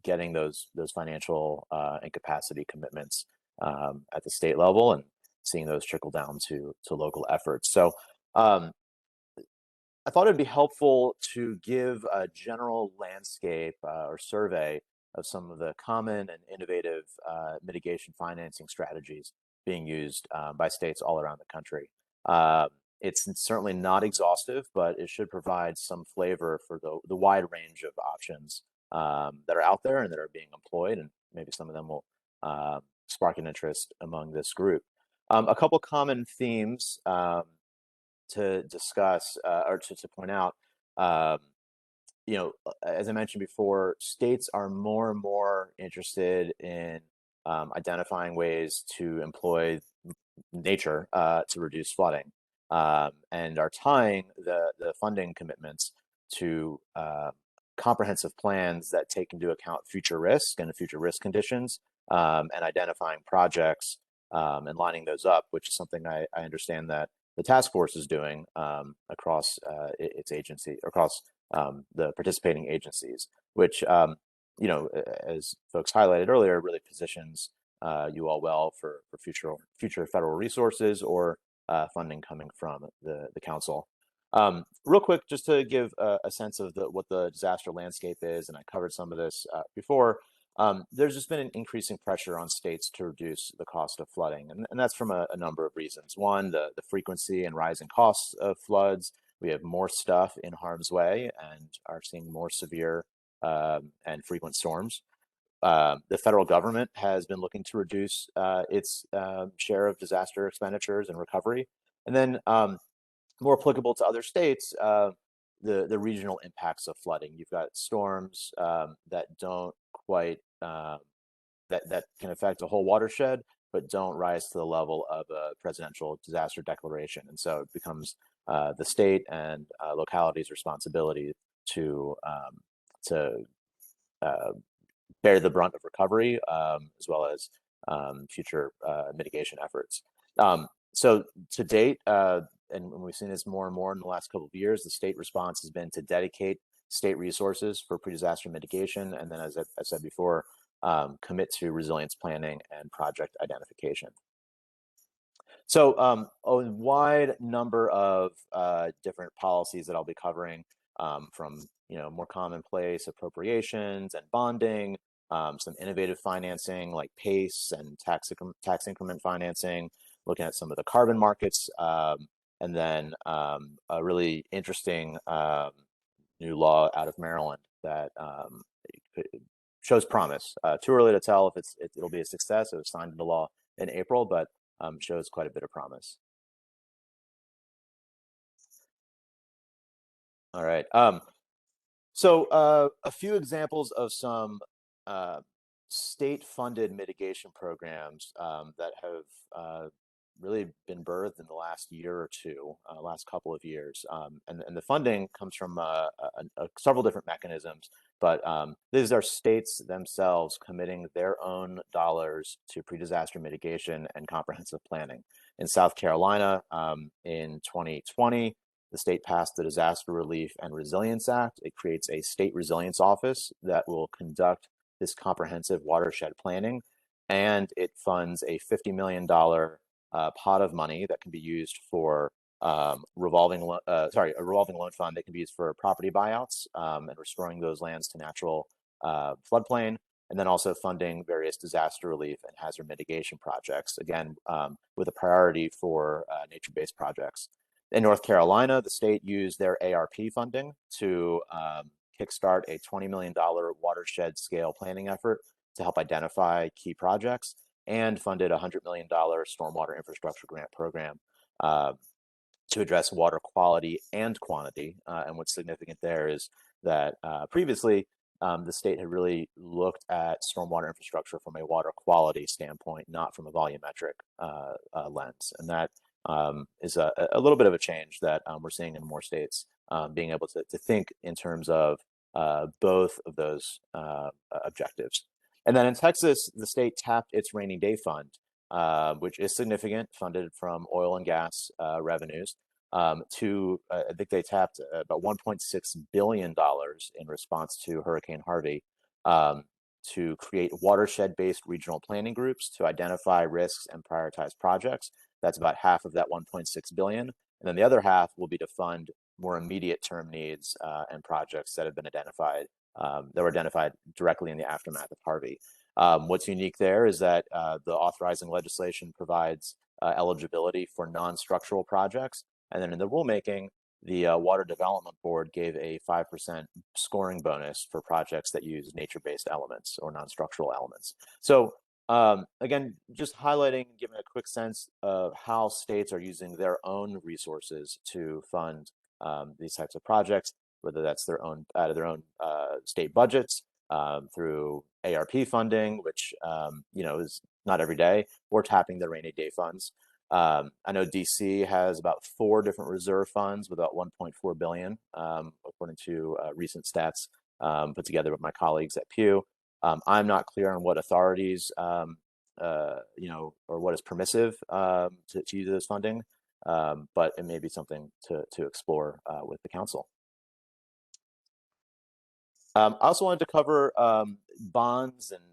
getting those financial and capacity commitments at the state level and seeing those trickle down to local efforts. So I thought it'd be helpful to give a general landscape or survey of some of the common and innovative mitigation financing strategies being used by states all around the country. It's certainly not exhaustive, but it should provide some flavor for the wide range of options that are out there and that are being employed, and maybe some of them will spark an interest among this group. A couple common themes to discuss or to point out, as I mentioned before, states are more and more interested in identifying ways to employ nature to reduce flooding, and are tying the funding commitments to comprehensive plans that take into account future risk and future risk conditions, and identifying projects and lining those up, which is something I understand that the task force is doing across its agency, across the participating agencies, which, as folks highlighted earlier, really positions you all well for future federal resources or funding coming from the council. Real quick, just to give a sense of what the disaster landscape is, and I covered some of this before, there's just been an increasing pressure on states to reduce the cost of flooding. And that's from a number of reasons. One, the frequency and rising costs of floods. We have more stuff in harm's way and are seeing more severe and frequent storms. The federal government has been looking to reduce its share of disaster expenditures and recovery. And then more applicable to other states, the regional impacts of flooding. You've got storms that don't quite, that can affect a whole watershed, but don't rise to the level of a presidential disaster declaration. And so it becomes the state and localities' responsibility to bear the brunt of recovery, as well as future mitigation efforts. So to date, and we've seen this more and more in the last couple of years, the state response has been to dedicate state resources for pre-disaster mitigation, and then, as I said before, commit to resilience planning and project identification. So a wide number of different policies that I'll be covering, from more commonplace appropriations and bonding, some innovative financing like PACE and tax increment financing, looking at some of the carbon markets, and then a really interesting new law out of Maryland that shows promise. Too early to tell if it'll be a success. It was signed into law in April, but shows quite a bit of promise. All right. So a few examples of some state-funded mitigation programs that have really been birthed in the last year or two, last couple of years. And the funding comes from several different mechanisms, but these are states themselves committing their own dollars to pre-disaster mitigation and comprehensive planning. In South Carolina, in 2020, the state passed the Disaster Relief and Resilience Act. It creates a state resilience office that will conduct this comprehensive watershed planning, and it funds a $50 million pot of money that can be used for a revolving loan fund that can be used for property buyouts and restoring those lands to natural floodplain, and then also funding various disaster relief and hazard mitigation projects, again, with a priority for nature-based projects. In North Carolina, the state used their ARP funding to kickstart a $20 million watershed scale planning effort to help identify key projects, and funded a $100 million stormwater infrastructure grant program to address water quality and quantity. And what's significant there is that previously the state had really looked at stormwater infrastructure from a water quality standpoint, not from a volumetric lens. And that is a little bit of a change that we're seeing in more states, being able to think in terms of both of those objectives. And then in Texas, the state tapped its rainy day fund, which is significant, funded from oil and gas revenues, I think they tapped about $1.6 billion in response to Hurricane Harvey, to create watershed-based regional planning groups to identify risks and prioritize projects. That's about half of that 1.6 billion. And then the other half will be to fund more immediate term needs and projects that have been identified, that were identified directly in the aftermath of Harvey. What's unique there is that the authorizing legislation provides eligibility for non-structural projects. And then in the rulemaking, the Water Development Board gave a 5% scoring bonus for projects that use nature-based elements or non-structural elements. So again, just highlighting, giving a quick sense of how states are using their own resources to fund these types of projects, whether that's their own out of their own state budgets, through ARP funding, which is not every day, or tapping the rainy day funds. I know DC has about 4 different reserve funds with about 1.4 billion, according to recent stats put together with my colleagues at Pew. I'm not clear on what authorities, or what is permissive to use this funding, but it may be something to explore with the council. I also wanted to cover bonds and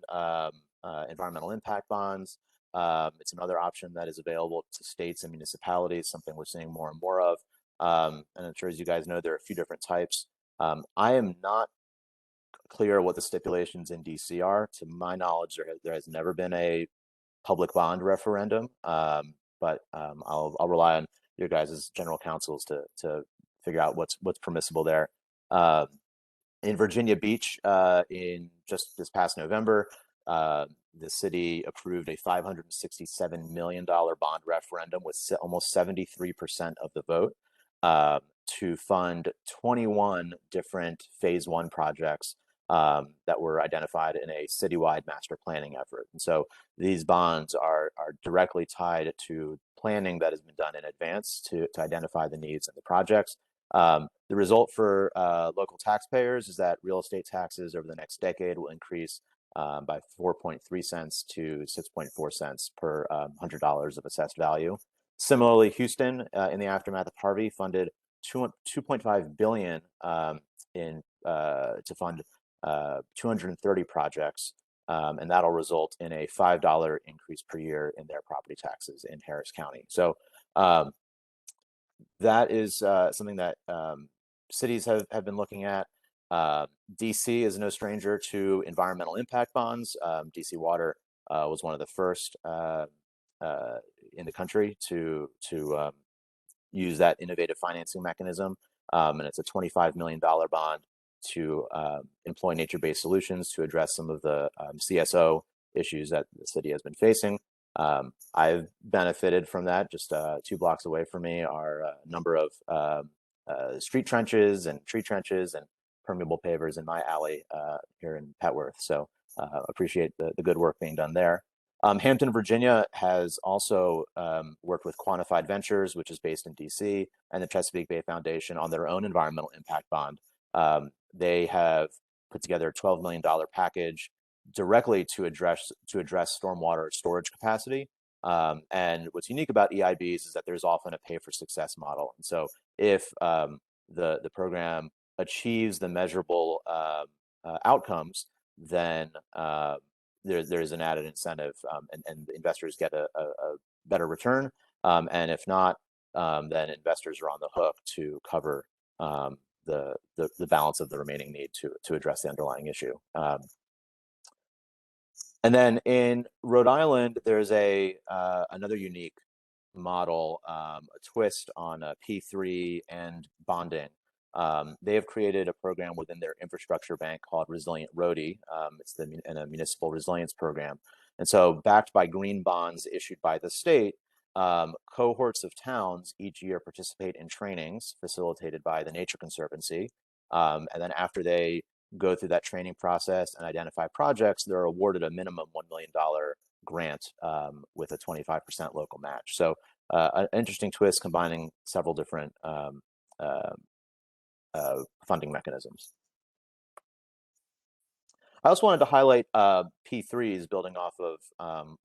environmental impact bonds. It's another option that is available to states and municipalities, something we're seeing more and more of. And I'm sure, as you guys know, there are a few different types. I am not clear what the stipulations in DC are. To my knowledge, there has never been a public bond referendum, but I'll rely on your guys' general counsels to figure out what's permissible there. In Virginia Beach, in just this past November, the city approved a $567 million bond referendum with almost 73% of the vote to fund 21 different phase 1 projects that were identified in a citywide master planning effort. And so these bonds are directly tied to planning that has been done in advance to identify the needs and the projects. The result for local taxpayers is that real estate taxes over the next decade will increase by 4.3 cents to 6.4 cents per $100 of assessed value. Similarly, Houston, in the aftermath of Harvey, funded $2.5 billion to fund 230 projects, and that'll result in a $5 increase per year in their property taxes in Harris County. So that is something that cities have been looking at. DC is no stranger to environmental impact bonds. DC Water was one of the first in the country to use that innovative financing mechanism. And it's a $25 million bond to employ nature-based solutions to address some of the CSO issues that the city has been facing. I've benefited from that. Just 2 blocks away from me are a number of street trenches and tree trenches and permeable pavers in my alley here in Petworth. So appreciate the good work being done there. Hampton, Virginia has also worked with Quantified Ventures, which is based in DC, and the Chesapeake Bay Foundation on their own environmental impact bond. They have put together a $12 million package directly to address stormwater storage capacity. And what's unique about EIBs is that there's often a pay for success model. And so if the program achieves the measurable outcomes, then there's an added incentive, and investors get a better return. And if not, then investors are on the hook to cover the balance of the remaining need to address the underlying issue. And then in Rhode Island, there's another unique model, a twist on P3 and bonding. They have created a program within their infrastructure bank called Resilient Rhody. It's a municipal resilience program. And so backed by green bonds issued by the state, cohorts of towns each year participate in trainings facilitated by the Nature Conservancy. And then after they go through that training process and identify projects, they're awarded a minimum $1 million grant with a 25% local match. So an interesting twist combining several different funding mechanisms. I also wanted to highlight P3s, building off of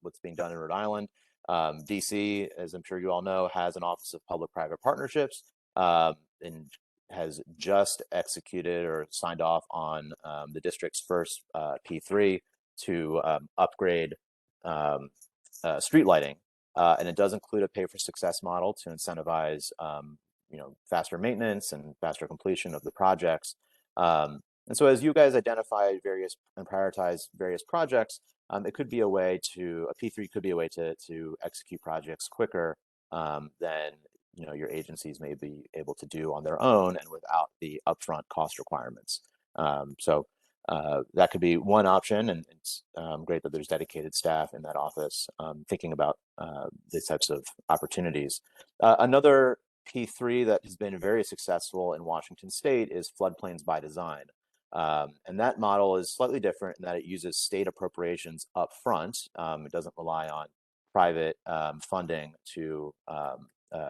what's being done in Rhode Island. DC, as I'm sure you all know, has an Office of Public-Private Partnerships and has just executed or signed off on the district's first P3 to upgrade street lighting. And it does include a pay-for-success model to incentivize faster maintenance and faster completion of the projects. And so as you guys identify various and prioritize various projects, it could be a way to, a P3 could be a way to execute projects quicker than your agencies may be able to do on their own and without the upfront cost requirements. So that could be one option, and it's great that there's dedicated staff in that office thinking about these types of opportunities. Another P3 that has been very successful in Washington State is floodplains by design. And that model is slightly different in that it uses state appropriations up front. It doesn't rely on private funding to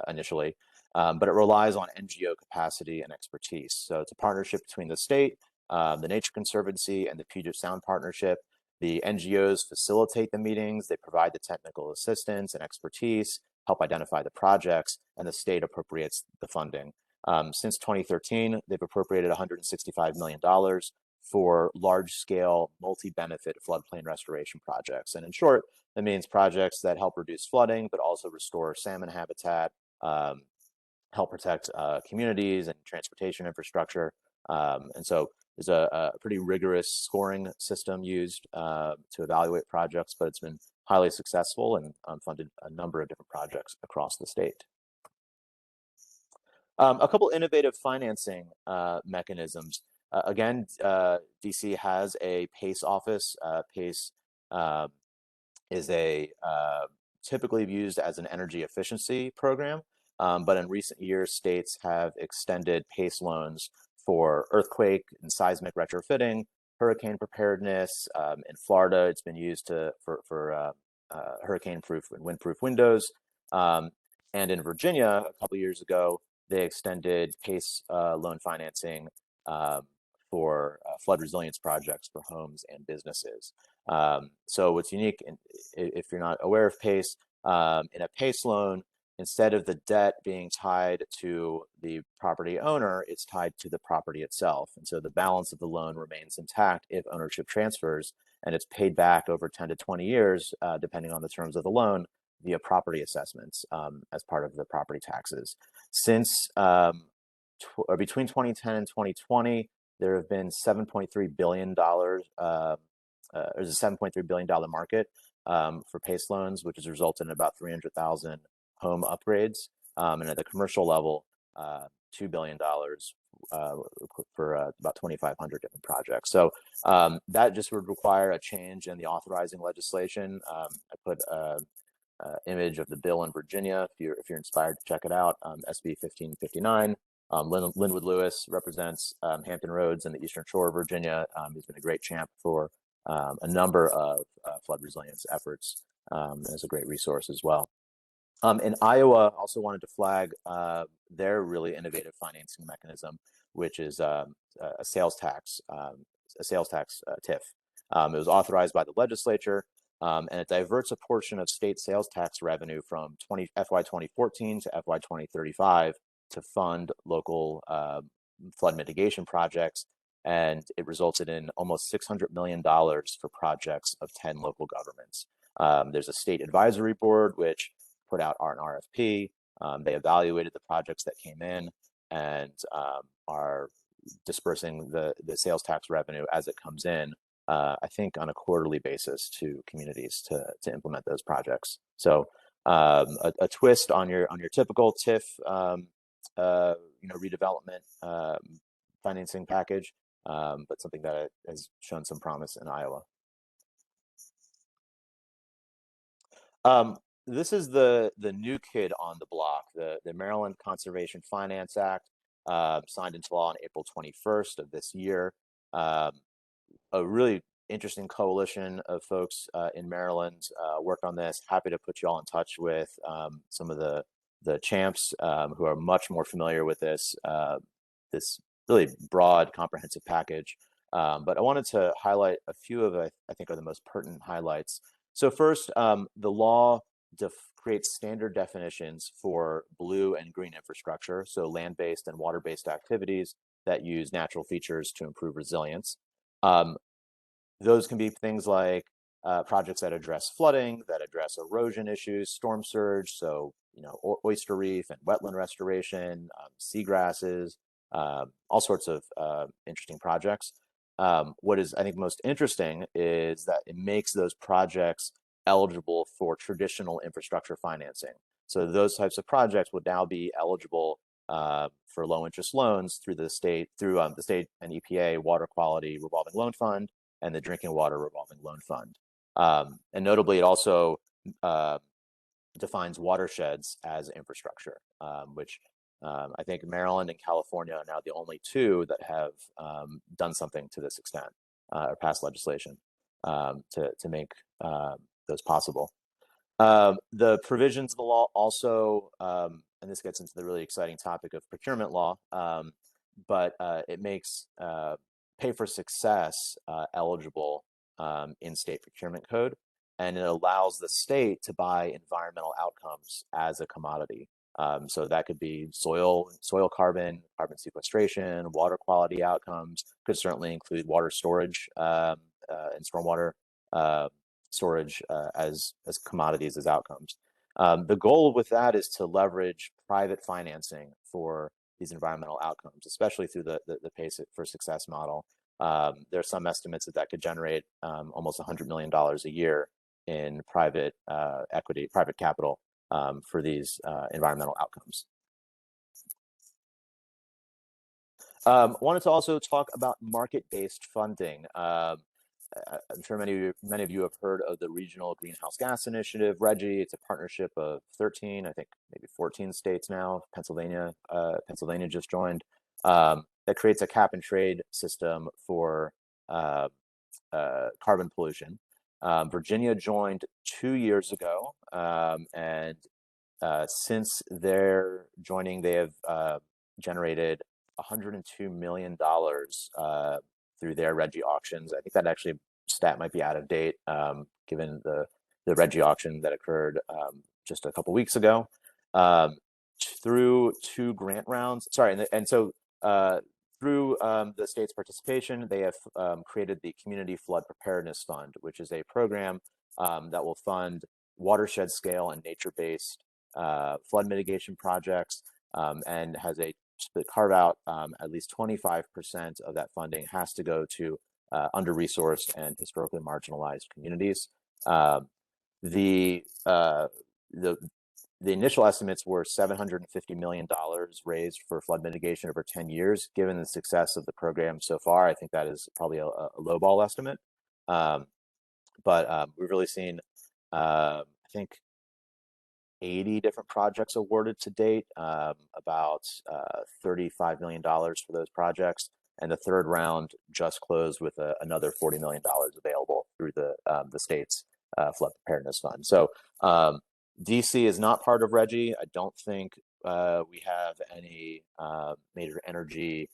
initially, but it relies on NGO capacity and expertise. So it's a partnership between the state, the Nature Conservancy, and the Puget Sound Partnership. The NGOs facilitate the meetings, they provide the technical assistance and expertise, help identify the projects, and the state appropriates the funding. Since 2013, they've appropriated $165 million for large-scale, multi-benefit floodplain restoration projects. And in short, that means projects that help reduce flooding, but also restore salmon habitat, help protect communities and transportation infrastructure. And so there's a pretty rigorous scoring system used to evaluate projects, but it's been highly successful and funded a number of different projects across the state. A couple innovative financing mechanisms. Again, DC has a PACE office. PACE is typically used as an energy efficiency program, but in recent years, states have extended PACE loans for earthquake and seismic retrofitting, hurricane preparedness. In Florida, it's been used for hurricane-proof and wind-proof windows. And in Virginia, a couple years ago, they extended PACE loan financing for flood resilience projects for homes and businesses. So what's unique, if you're not aware of PACE, in a PACE loan, instead of the debt being tied to the property owner, it's tied to the property itself. And so the balance of the loan remains intact if ownership transfers, and it's paid back over 10 to 20 years, depending on the terms of the loan, via property assessments as part of the property taxes. Since between 2010 and 2020, there have been $7.3 billion. There's a $7.3 billion market for PACE loans, which has resulted in about 300,000 home upgrades, and at the commercial level, $2 billion for about 2,500 different projects. So that just would require a change in the authorizing legislation. I put image of the bill in Virginia if you're inspired to check it out. SB 1559. Linwood Lewis represents Hampton Roads and the Eastern Shore of Virginia. He's been a great champ for a number of flood resilience efforts as a great resource as well. In Iowa, also wanted to flag their really innovative financing mechanism, which is a sales tax TIF. It was authorized by the legislature, and it diverts a portion of state sales tax revenue from FY 2014 to FY 2035 to fund local flood mitigation projects, and it resulted in almost $600 million for projects of 10 local governments. There's a state advisory board which put out an RFP. They evaluated the projects that came in and are dispersing the sales tax revenue as it comes in, I think on a quarterly basis to communities to implement those projects. So a twist on your typical TIF redevelopment financing package, but something that has shown some promise in Iowa. This is the new kid on the block, the Maryland Conservation Finance Act, signed into law on April 21st of this year. a really interesting coalition of folks in Maryland work on this. Happy to put you all in touch with some of the champs who are much more familiar with this really broad, comprehensive package. But I wanted to highlight a few of, I think, are the most pertinent highlights. So first, the law creates standard definitions for blue and green infrastructure, so land-based and water-based activities that use natural features to improve resilience. Those can be things like projects that address flooding, that address erosion issues, storm surge, so oyster reef and wetland restoration, seagrasses, all sorts of interesting projects. What is, I think, most interesting is that it makes those projects eligible for traditional infrastructure financing. So those types of projects would now be eligible for low interest loans through the state and EPA Water Quality Revolving Loan Fund and the Drinking Water Revolving Loan Fund. And notably, it also defines watersheds as infrastructure, which I think Maryland and California are now the only two that have done something to this extent or passed legislation to make those possible. The provisions of the law also, and this gets into the really exciting topic of procurement law, but it makes pay for success eligible in state procurement code, and it allows the state to buy environmental outcomes as a commodity. So that could be soil carbon sequestration, water quality outcomes, could certainly include water storage and stormwater storage as commodities, as outcomes. The goal with that is to leverage private financing for these environmental outcomes, especially through the Pay for Success model. There are some estimates that could generate almost $100 million a year in private equity, private capital for these environmental outcomes. Wanted to also talk about market-based funding. I'm sure many of you have heard of the Regional Greenhouse Gas Initiative, RGGI. It's a partnership of 13, I think maybe 14 states now. Pennsylvania just joined. That creates a cap and trade system for carbon pollution. Virginia joined 2 years ago, and since their joining, they have generated $102 million through their RGGI auctions. I think that actually stat might be out of date, given the RGGI auction that occurred just a couple weeks ago. Through 2 grant rounds, through the state's participation, they have created the Community Flood Preparedness Fund, which is a program that will fund watershed scale and nature-based flood mitigation projects, and has a carve out at least 25% of that funding has to go to under-resourced and historically marginalized communities. The initial estimates were $750 million raised for flood mitigation over 10 years. Given the success of the program so far, I think that is probably a lowball estimate. But we've really seen, I think, 80 different projects awarded to date, about $35 million for those projects. And the third round just closed with another $40 million available through the state's flood preparedness fund. So DC is not part of RGGI. I don't think we have any major energy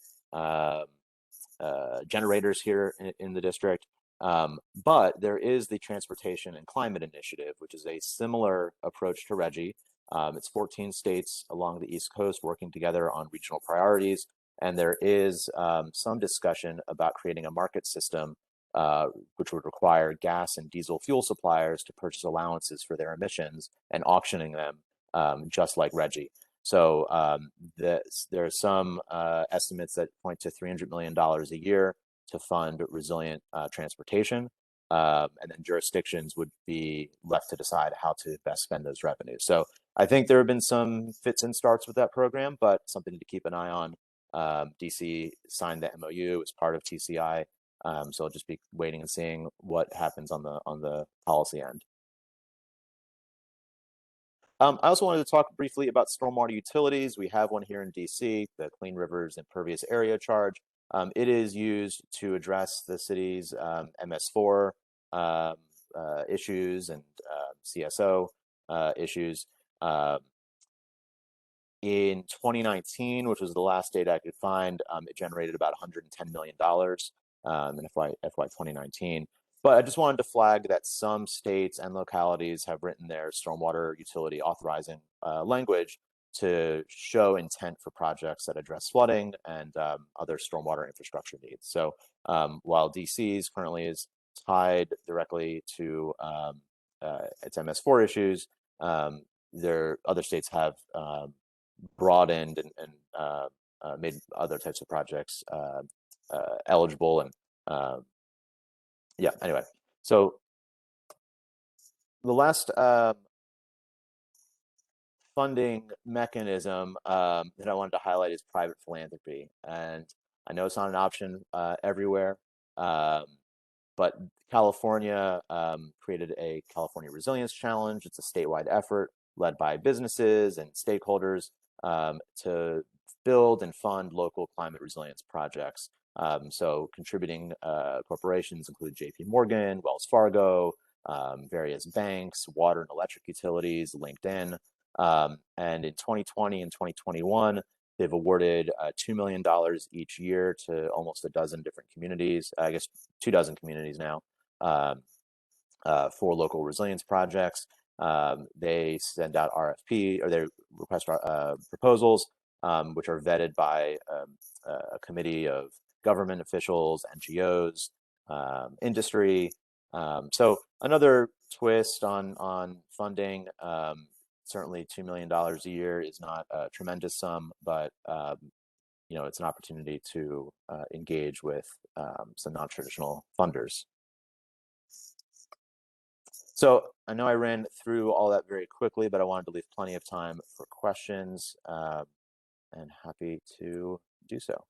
generators here in the district. But there is the Transportation and Climate Initiative, which is a similar approach to RGGI. It's 14 states along the East Coast working together on regional priorities. And there is some discussion about creating a market system which would require gas and diesel fuel suppliers to purchase allowances for their emissions and auctioning them just like RGGI. So there are some estimates that point to $300 million a year to fund resilient transportation. And then jurisdictions would be left to decide how to best spend those revenues. So I think there have been some fits and starts with that program, but something to keep an eye on. DC signed the MOU as part of TCI. So I'll just be waiting and seeing what happens on the policy end. I also wanted to talk briefly about stormwater utilities. We have one here in DC, the Clean Rivers Impervious Area Charge. It is used to address the city's MS4 issues and CSO issues. In 2019, which was the last data I could find, it generated about $110 million in FY 2019. But I just wanted to flag that some states and localities have written their stormwater utility authorizing language to show intent for projects that address flooding and other stormwater infrastructure needs. So while DC's currently is tied directly to its MS4 issues, other states have broadened and made other types of projects eligible. And yeah, anyway, so the last funding mechanism that I wanted to highlight is private philanthropy. And I know it's not an option everywhere, but California created a California Resilience Challenge. It's a statewide effort led by businesses and stakeholders to build and fund local climate resilience projects. So contributing corporations include JP Morgan, Wells Fargo, various banks, water and electric utilities, LinkedIn. And in 2020 and 2021, they've awarded $2 million each year to almost a dozen different communities, I guess 24 communities now, for local resilience projects. They send out RFP, or they request proposals, which are vetted by a committee of government officials, NGOs, industry. So another twist on funding. Certainly $2 million a year is not a tremendous sum, but you know, it's an opportunity to engage with some non-traditional funders. So I know I ran through all that very quickly, but I wanted to leave plenty of time for questions, and happy to do so.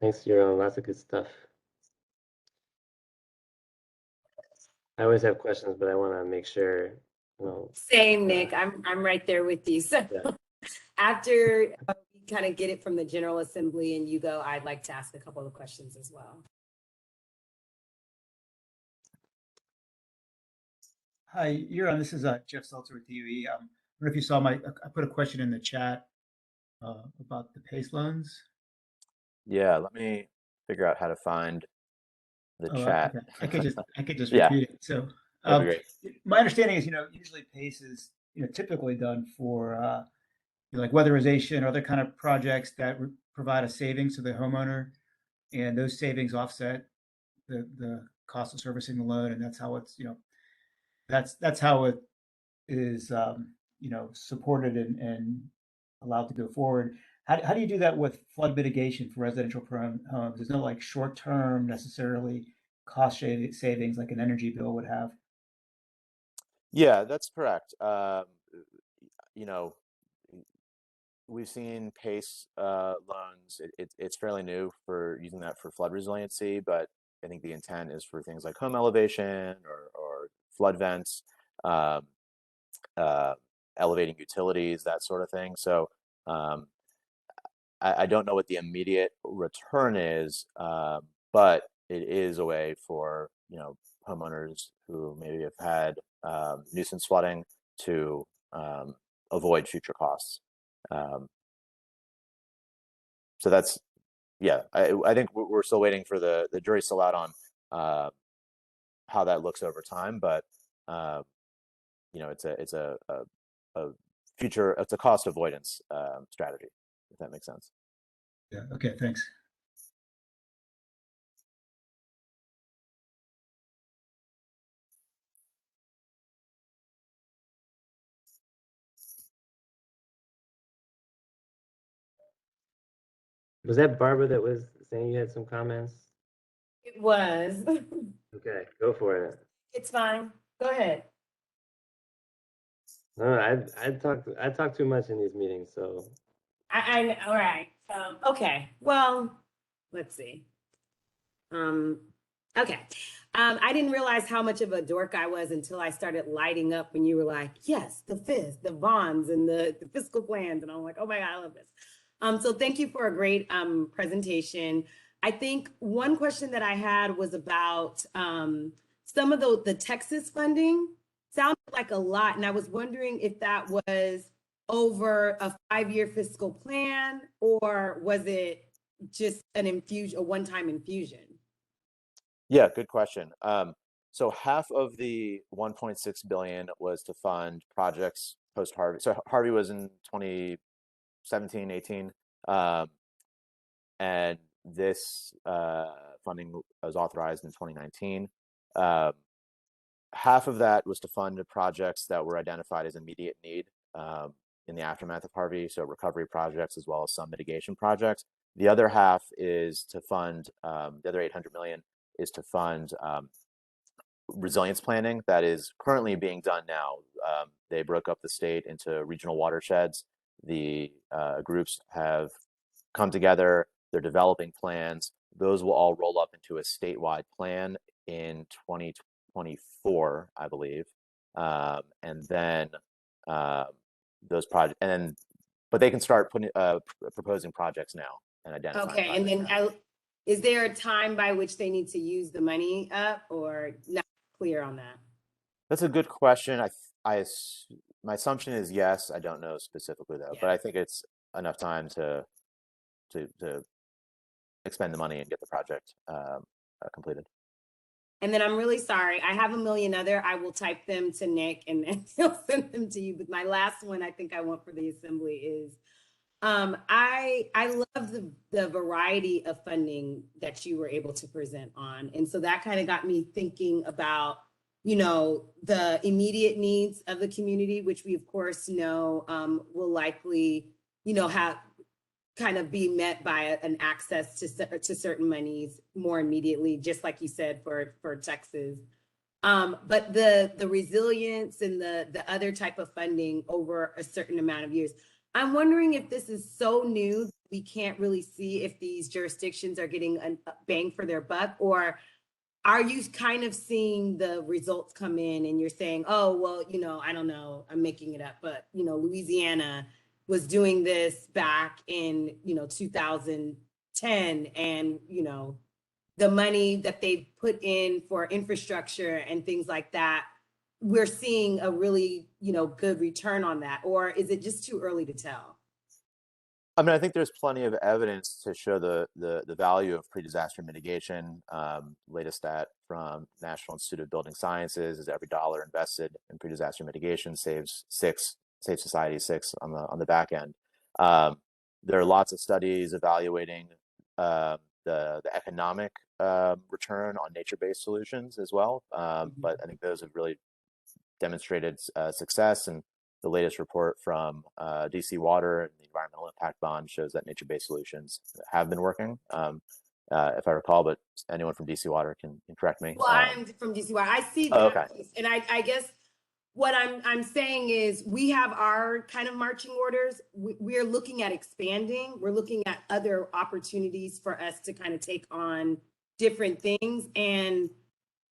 Thanks, Yaron. Lots of good stuff. I always have questions, but I want to make sure, you know. Same, Nick. I'm right there with you. So Yeah. after we kind of get it from the General Assembly and you go, I'd like to ask a couple of questions as well. Hi, this is Jeff Seltzer with DOE. I don't know if you saw I put a question in the chat about the PACE loans. Yeah, let me figure out how to find the chat. Okay. I could just Yeah. repeat it. So That'd be great. my understanding is, usually PACE is, typically done for like weatherization or other kind of projects that provide a savings to the homeowner, and those savings offset the cost of servicing the loan, and that's how it's, that's how it is, supported and allowed to go forward. How do you do that with flood mitigation for residential homes? There's no like short-term necessarily cost savings like an energy bill would have. Yeah, that's correct. We've seen PACE loans. It's fairly new for using that for flood resiliency, but I think the intent is for things like home elevation or flood vents, elevating utilities, that sort of thing. So I don't know what the immediate return is, but it is a way for homeowners who maybe have had nuisance flooding to avoid future costs. So that's, yeah, I think we're still waiting for the jury's still out on how that looks over time, but it's a future, it's a cost avoidance strategy, if that makes sense. Yeah. Okay. Thanks. Was that Barbara that was saying you had some comments? It was. Okay, go for it. It's fine. Go ahead. No, I talk too much in these meetings, so. All right. Okay. Well, let's see. Okay. I didn't realize how much of a dork I was until I started lighting up when you were like, yes, the FIS, the bonds, and the fiscal plans. And I'm like, oh my God, I love this. So thank you for a great presentation. I think one question that I had was about some of the Texas funding. Sounded like a lot. And I was wondering if that was over a 5-year fiscal plan, or was it just an infusion, a one-time infusion? Yeah, good question. So half of the 1.6 billion was to fund projects post Harvey. So Harvey was in 2017, 18, and this funding was authorized in 2019. Half of that was to fund projects that were identified as immediate need in the aftermath of Harvey, so recovery projects as well as some mitigation projects. The other half is to fund, the other 800 million is to fund resilience planning that is currently being done now. They broke up the state into regional watersheds. The groups have come together, they're developing plans. Those will all roll up into a statewide plan in 2024, I believe. And then those projects, and then, but they can start putting proposing projects now and identifying. Okay, and then is there a time by which they need to use the money up, or not clear on that? That's a good question. My assumption is yes. I don't know specifically though, but I think it's enough time to expend the money and get the project completed. And then I'm really sorry. I have a million other. I will type them to Nick and then he'll send them to you. But my last one I think I want for the assembly is I love the variety of funding that you were able to present on. And so that kind of got me thinking about, you know, the immediate needs of the community, which we of course know will likely, you know, have kind of be met by an access to certain monies more immediately, just like you said for Texas. But the resilience and the other type of funding over a certain amount of years. I'm wondering if this is so new, we can't really see if these jurisdictions are getting a bang for their buck, or are you kind of seeing the results come in and you're saying, oh, well, you know, I don't know, I'm making it up, but, you know, Louisiana was doing this back in, you know, 2010, and, you know, the money that they put in for infrastructure and things like that, we're seeing a really, you know, good return on that? Or is it just too early to tell? I mean, I think there's plenty of evidence to show the value of pre-disaster mitigation. Latest stat from National Institute of Building Sciences is every dollar invested in pre-disaster mitigation saves society 6 on the back end. There are lots of studies evaluating the economic return on nature-based solutions as well. But I think those have really demonstrated success, and the latest report from DC Water and the Environmental Impact Bond shows that nature-based solutions have been working, if I recall, but anyone from DC Water can correct me. Well, I'm from DC Water. I see that. Oh, okay. And I guess what I'm saying is we have our kind of marching orders. We're looking at expanding. We're looking at other opportunities for us to kind of take on different things. And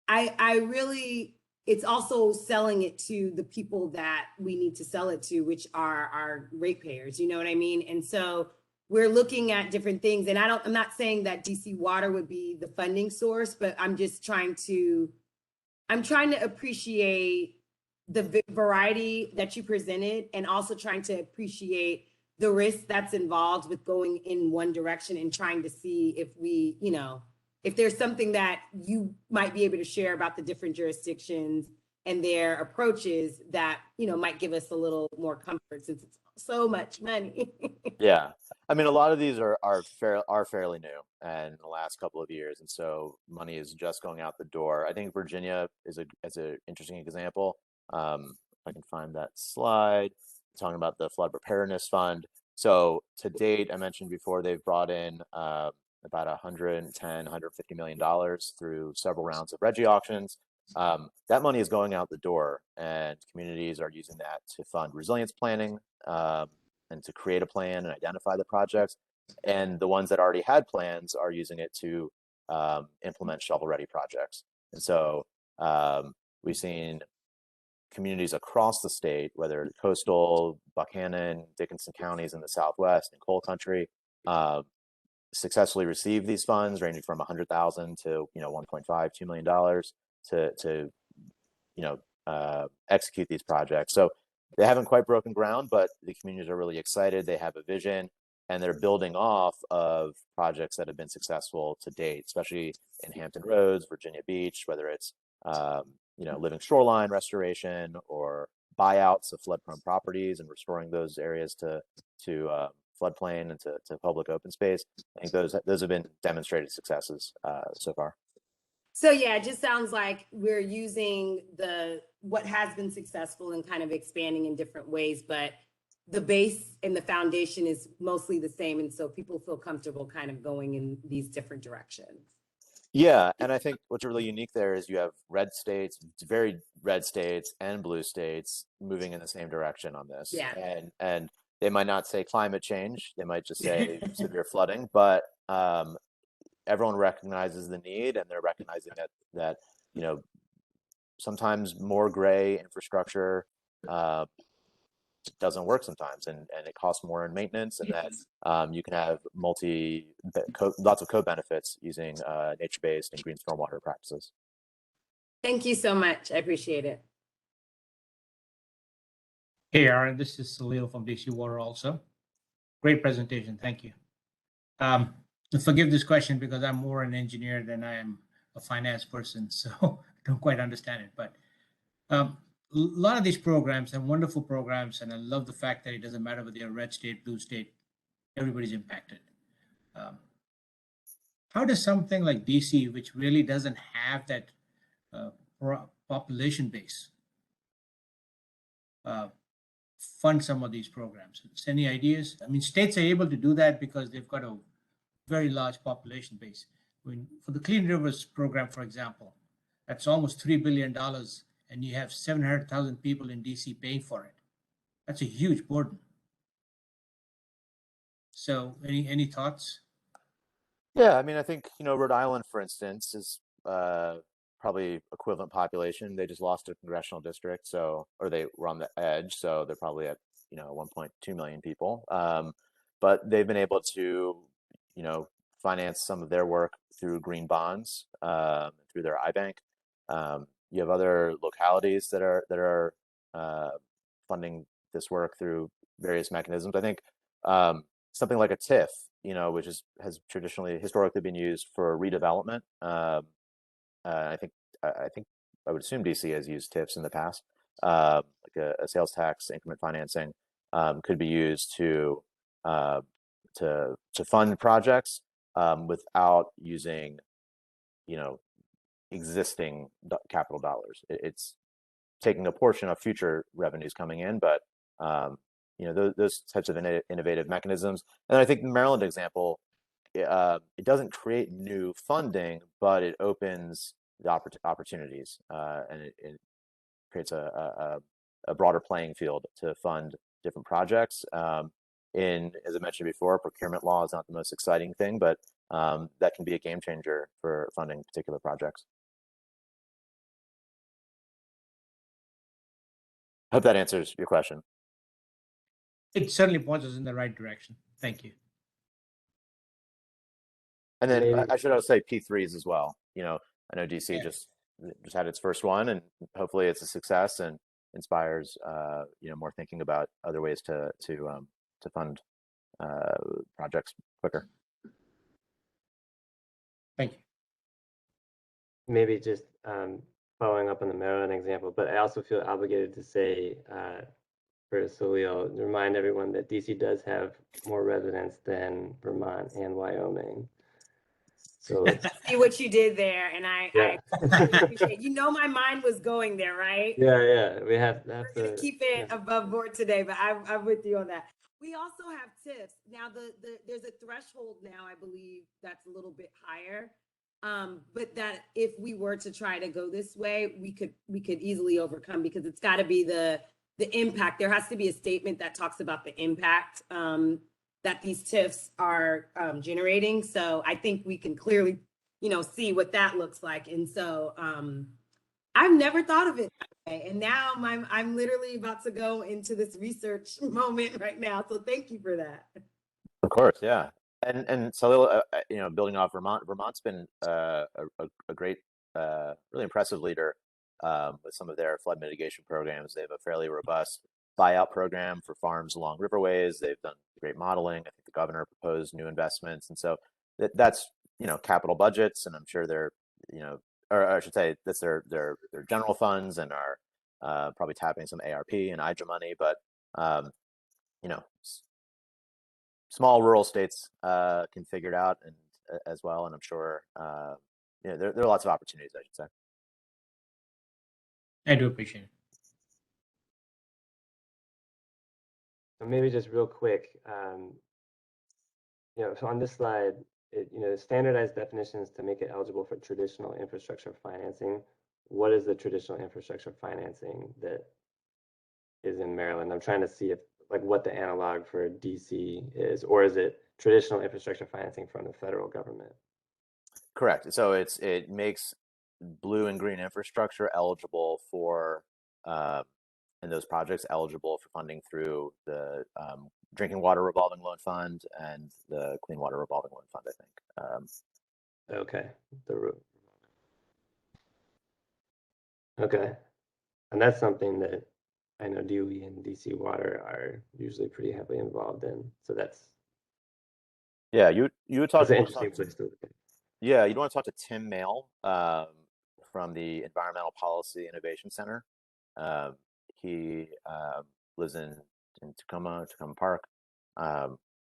I really, it's also selling it to the people that we need to sell it to, which are our ratepayers, you know what I mean? And so we're looking at different things. And I'm not saying that DC Water would be the funding source, but I'm trying to appreciate the variety that you presented, and also trying to appreciate the risk that's involved with going in one direction and trying to see if we, you know, if there's something that you might be able to share about the different jurisdictions and their approaches that, you know, might give us a little more comfort, since it's so much money. Yeah, I mean, a lot of these are fairly new and in the last couple of years, and so money is just going out the door. I think Virginia is an interesting example. If I can find that slide, talking about the flood preparedness fund. So to date, I mentioned before, they've brought in about 110, $150 million through several rounds of Reggie auctions. That money is going out the door, and communities are using that to fund resilience planning and to create a plan and identify the projects. And the ones that already had plans are using it to implement shovel-ready projects. And so we've seen communities across the state, whether coastal, Buchanan, Dickinson counties in the Southwest, and coal country, successfully receive these funds, ranging from $100,000 to $1.5, $2 million to execute these projects. So they haven't quite broken ground, but the communities are really excited. They have a vision, and they're building off of projects that have been successful to date, especially in Hampton Roads, Virginia Beach, whether it's living shoreline restoration or buyouts of flood-prone properties and restoring those areas to floodplain and to public open space. I think those have been demonstrated successes so far. So yeah, it just sounds like we're using what has been successful and kind of expanding in different ways, but the base and the foundation is mostly the same. And so people feel comfortable kind of going in these different directions. Yeah, and I think what's really unique there is you have red states, very red states, and blue states moving in the same direction on this. Yeah. And they might not say climate change; they might just say severe flooding. But everyone recognizes the need, and they're recognizing that sometimes more gray infrastructure doesn't work sometimes, and it costs more in maintenance, and that you can have lots of co-benefits using nature-based and green stormwater practices. Thank you so much. I appreciate it. Hey, Aaron, this is Salil from DC Water also. Great presentation. Thank you. Forgive this question because I'm more an engineer than I am a finance person, so I don't quite understand it. But a lot of these programs are wonderful programs, and I love the fact that it doesn't matter whether you're red state, blue state, everybody's impacted. How does something like DC, which really doesn't have that population base, fund some of these programs? Any ideas? I mean, states are able to do that because they've got a very large population base. For the Clean Rivers program, for example, that's almost $3 billion, and you have 700,000 people in DC paying for it. That's a huge burden. So any thoughts? Yeah, I mean, I think, Rhode Island, for instance, is probably equivalent population. They just lost a congressional district, or they were on the edge, so they're probably at, 1.2 million people. But they've been able to, finance some of their work through green bonds, through their iBank. You have other localities that are funding this work through various mechanisms. I think something like a TIF, which has historically been used for redevelopment. I think I would assume DC has used TIFs in the past, like a sales tax increment financing could be used to fund projects without using, existing capital dollars. It's taking a portion of future revenues coming in, but those types of innovative mechanisms. And I think the Maryland example, it doesn't create new funding, but it opens the opportunities, and it creates a broader playing field to fund different projects. As I mentioned before, procurement law is not the most exciting thing, but that can be a game changer for funding particular projects. I hope that answers your question. It certainly points us in the right direction. Thank you. And then I should also say P3s as well. I know DC just had its first one, and hopefully it's a success and inspires more thinking about other ways to fund projects quicker. Thank you. Maybe just following up on the Maryland example, but I also feel obligated to say for Salil, remind everyone that DC does have more residents than Vermont and Wyoming. So See what you did there, and I appreciate. My mind was going there, right? Yeah. We have to keep it above board today, but I'm with you on that. We also have TIFs now. There's a threshold now, I believe, that's a little bit higher, but that if we were to try to go this way, we could easily overcome, because it's got to be the impact. There has to be a statement that talks about the impact that these TIFs are generating. So I think we can clearly, see what that looks like. And so I've never thought of it that way. And now I'm literally about to go into this research moment right now. So thank you for that. Of course, yeah. And so building off Vermont's been a great, really impressive leader with some of their flood mitigation programs. They have a fairly robust buyout program for farms along riverways. They've done great modeling. I think the governor proposed new investments, and so that's capital budgets, and I'm sure they're or I should say that's their general funds, and are probably tapping some ARP and IDRA money, but small rural states can figure it out, and as well, and I'm sure there are lots of opportunities, I should say. I do appreciate it. So maybe just real quick, so on this slide, standardized definitions to make it eligible for traditional infrastructure financing. What is the traditional infrastructure financing that is in Maryland? I'm trying to see if what the analog for DC is, or is it traditional infrastructure financing from the federal government? Correct. So it makes blue and green infrastructure eligible for and those projects eligible for funding through the Drinking Water Revolving Loan Fund and the Clean Water Revolving Loan Fund, I think. Okay. Okay. And that's something that I know DOE and DC Water are usually pretty heavily involved in. So that's you would talk. That's an interesting place to look at. Yeah, you'd want to talk to Tim Mail from the Environmental Policy Innovation Center. He lives in Tacoma Park,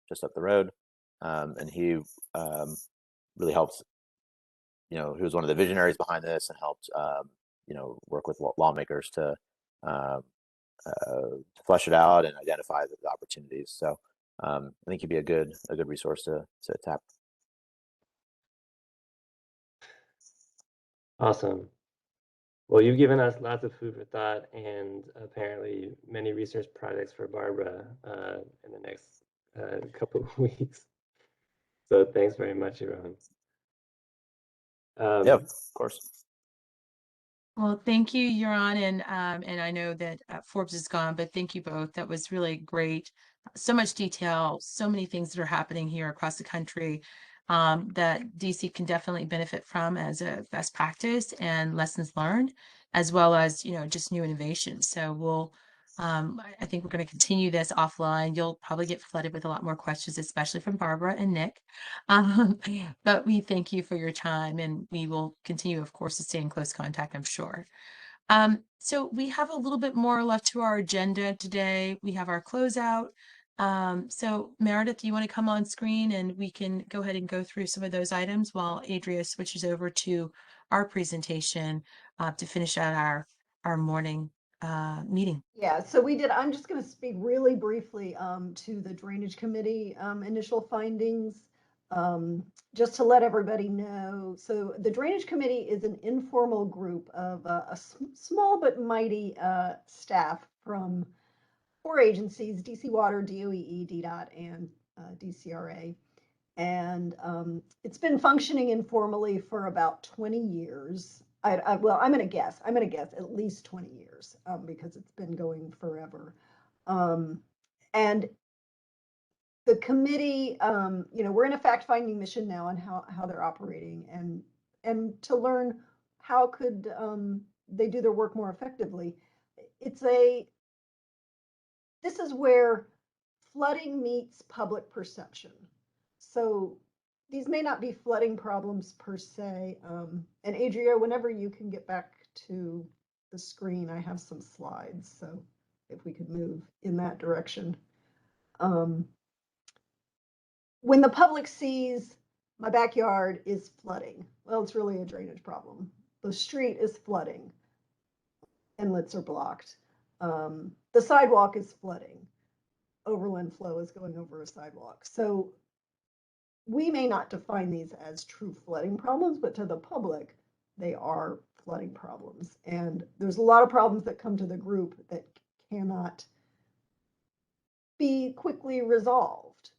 just up the road, and he really helps. He was one of the visionaries behind this, and helped work with lawmakers to flesh it out and identify the opportunities. So I think he'd be a good resource to tap. Awesome. Well, you've given us lots of food for thought, and apparently many research projects for Barbara in the next couple of weeks. So thanks very much, Yaron. Yeah, of course. Well, thank you, Yaron, and I know that Forbes is gone, but thank you both. That was really great. So much detail, so many things that are happening here across the country that DC can definitely benefit from as a best practice and lessons learned, as well as just new innovations. So I think we're going to continue this offline. You'll probably get flooded with a lot more questions, especially from Barbara and Nick. But we thank you for your time, and we will continue, of course, to stay in close contact, I'm sure. So we have a little bit more left to our agenda today. We have our closeout. So Meredith, do you want to come on screen and we can go ahead and go through some of those items while Adria switches over to our presentation to finish out our morning meeting. Yeah, so I'm just going to speak really briefly to the Drainage Committee initial findings, just to let everybody know. So the Drainage Committee is an informal group of a small but mighty staff from 4 agencies: DC Water, DOE, DDOT, and DCRA. And it's been functioning informally for about 20 years. Well, I'm going to guess at least 20 years because it's been going forever. And the committee, we're in a fact-finding mission now on how they're operating, and to learn how could they do their work more effectively. This is where flooding meets public perception. So these may not be flooding problems per se. And Adria, whenever you can get back to the screen, I have some slides. So if we could move in that direction. When the public sees my backyard is flooding, well, it's really a drainage problem. The street is flooding. Inlets are blocked. The sidewalk is flooding. Overland flow is going over a sidewalk. So we may not define these as true flooding problems, but to the public, they are flooding problems. And there's a lot of problems that come to the group that cannot be quickly resolved.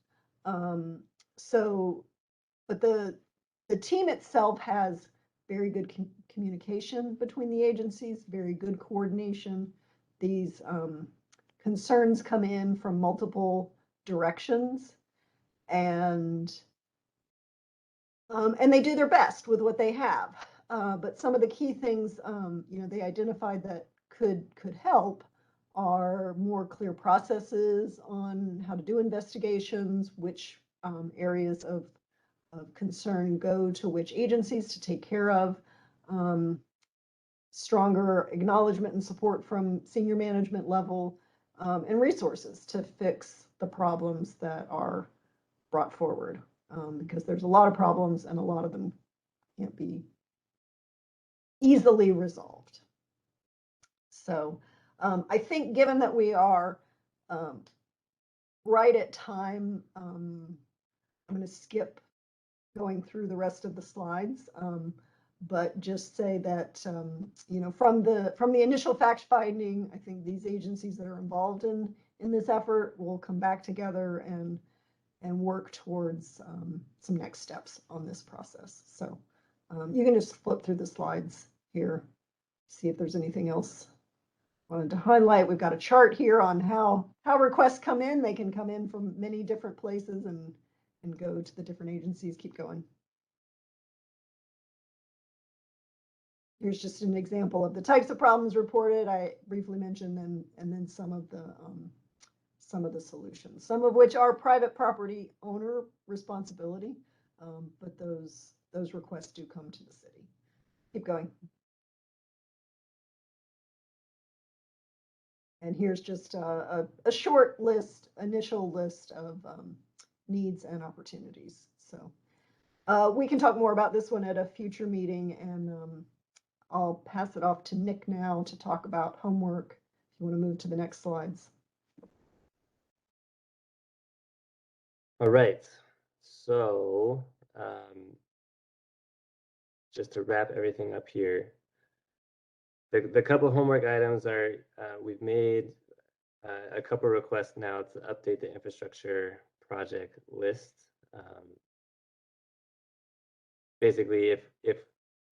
But the the team itself has very good communication between the agencies, very good coordination. These concerns come in from multiple directions, and they do their best with what they have. But some of the key things, they identified that could help are more clear processes on how to do investigations, which areas of concern go to which agencies to take care of, stronger acknowledgement and support from senior management level, and resources to fix the problems that are brought forward, because there's a lot of problems and a lot of them can't be easily resolved. So I think given that we are right at time, I'm going to skip going through the rest of the slides, but just say that from the initial fact finding, I think these agencies that are involved in this effort will come back together and work towards some next steps on this process. So you can just flip through the slides here, see if there's anything else I wanted to highlight. We've got a chart here on how requests come in. They can come in from many different places and go to the different agencies. Keep going. Here's just an example of the types of problems reported. I briefly mentioned them, and then some of the solutions, some of which are private property owner responsibility, but those requests do come to the city. Keep going. And here's just a short list, initial list of needs and opportunities. So we can talk more about this one at a future meeting, and I'll pass it off to Nick now to talk about homework. If you want to move to the next slides. All right, so just to wrap everything up here, the couple of homework items are, we've made a couple of requests now to update the infrastructure project list. Basically, if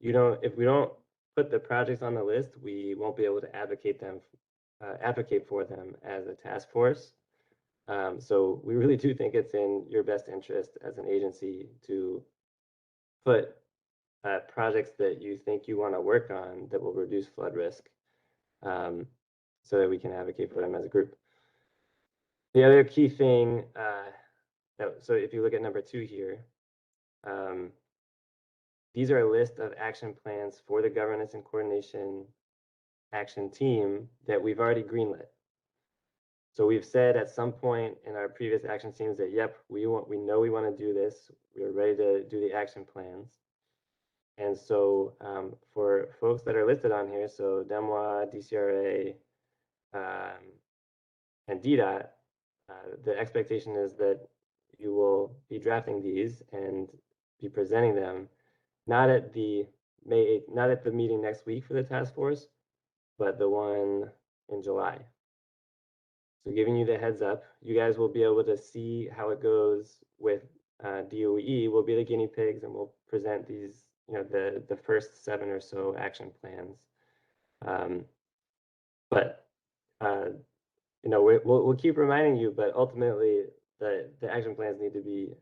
we don't put the projects on the list, we won't be able to advocate for them as a task force. So we really do think it's in your best interest as an agency to put projects that you think you want to work on that will reduce flood risk, so that we can advocate for them as a group. The other key thing, so if you look at number 2 here, these are a list of action plans for the governance and coordination action team that we've already greenlit. So we've said at some point in our previous action teams that, yep, we know we want to do this. We're ready to do the action plans. And so for folks that are listed on here, so DEMWA, DCRA, and DDOT, the expectation is that you will be drafting these and be presenting them, not at the meeting next week for the task force, but the one in July. So giving you the heads up, you guys will be able to see how it goes with DOE. We'll be the guinea pigs, and we'll present these, the first 7 or so action plans. But we'll keep reminding you, but ultimately the action plans need to be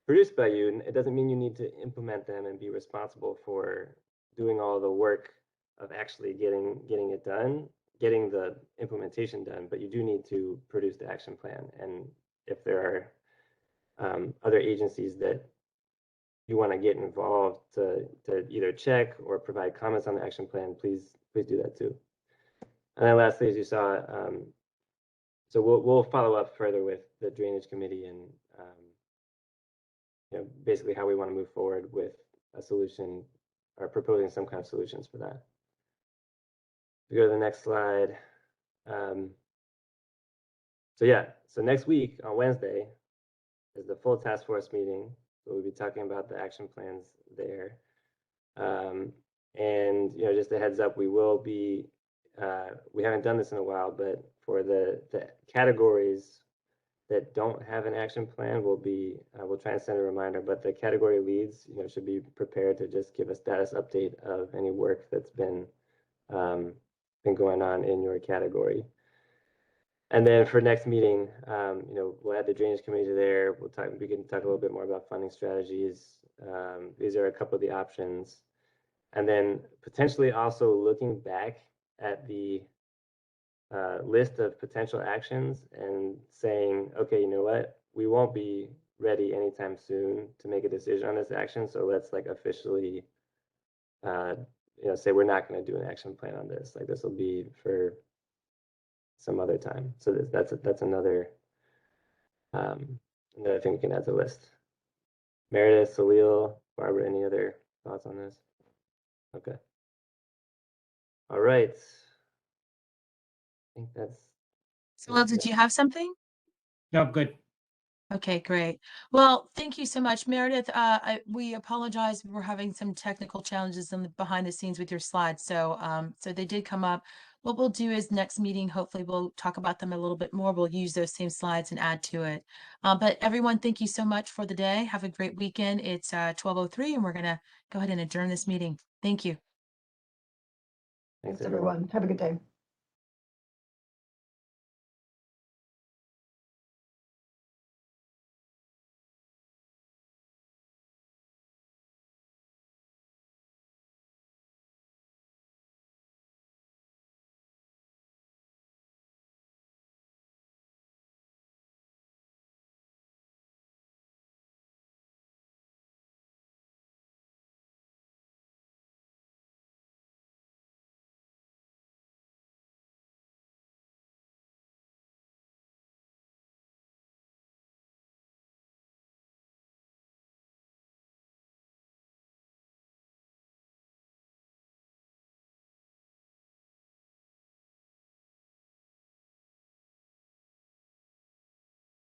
produced by you, and it doesn't mean you need to implement them and be responsible for doing all the work of actually getting it done, getting the implementation done, but you do need to produce the action plan. And if there are other agencies that you want to get involved to either check or provide comments on the action plan, please do that too. And then lastly, as you saw, so we'll follow up further with the Drainage Committee and basically how we want to move forward with a solution or proposing some kind of solutions for that. We go to the next slide. So next week on Wednesday is the full task force meeting. So we'll be talking about the action plans there. And just a heads up, we will be, we haven't done this in a while, but for the categories that don't have an action plan will be, we'll try and send a reminder, but the category leads, should be prepared to just give a status update of any work that's been going on in your category. And then for next meeting, we'll add the drainage committee there. We can talk a little bit more about funding strategies. These are a couple of the options. And then potentially also looking back at the list of potential actions and saying, okay, you know what? We won't be ready anytime soon to make a decision on this action. So let's like officially, say we're not going to do an action plan on this. Like this will be for some other time. So that's another another thing we can add to the list. Meredith, Salil, Barbara, any other thoughts on this? Okay. All right. I think that's. Well, did you have something? No, good. Okay, great. Well, thank you so much, Meredith. We apologize. We're having some technical challenges behind the scenes with your slides. So they did come up. What we'll do is next meeting, hopefully we'll talk about them a little bit more. We'll use those same slides and add to it. But everyone, thank you so much for the day. Have a great weekend. It's 12:03 and we're going to go ahead and adjourn this meeting. Thank you. Thanks, everyone. Have a good day.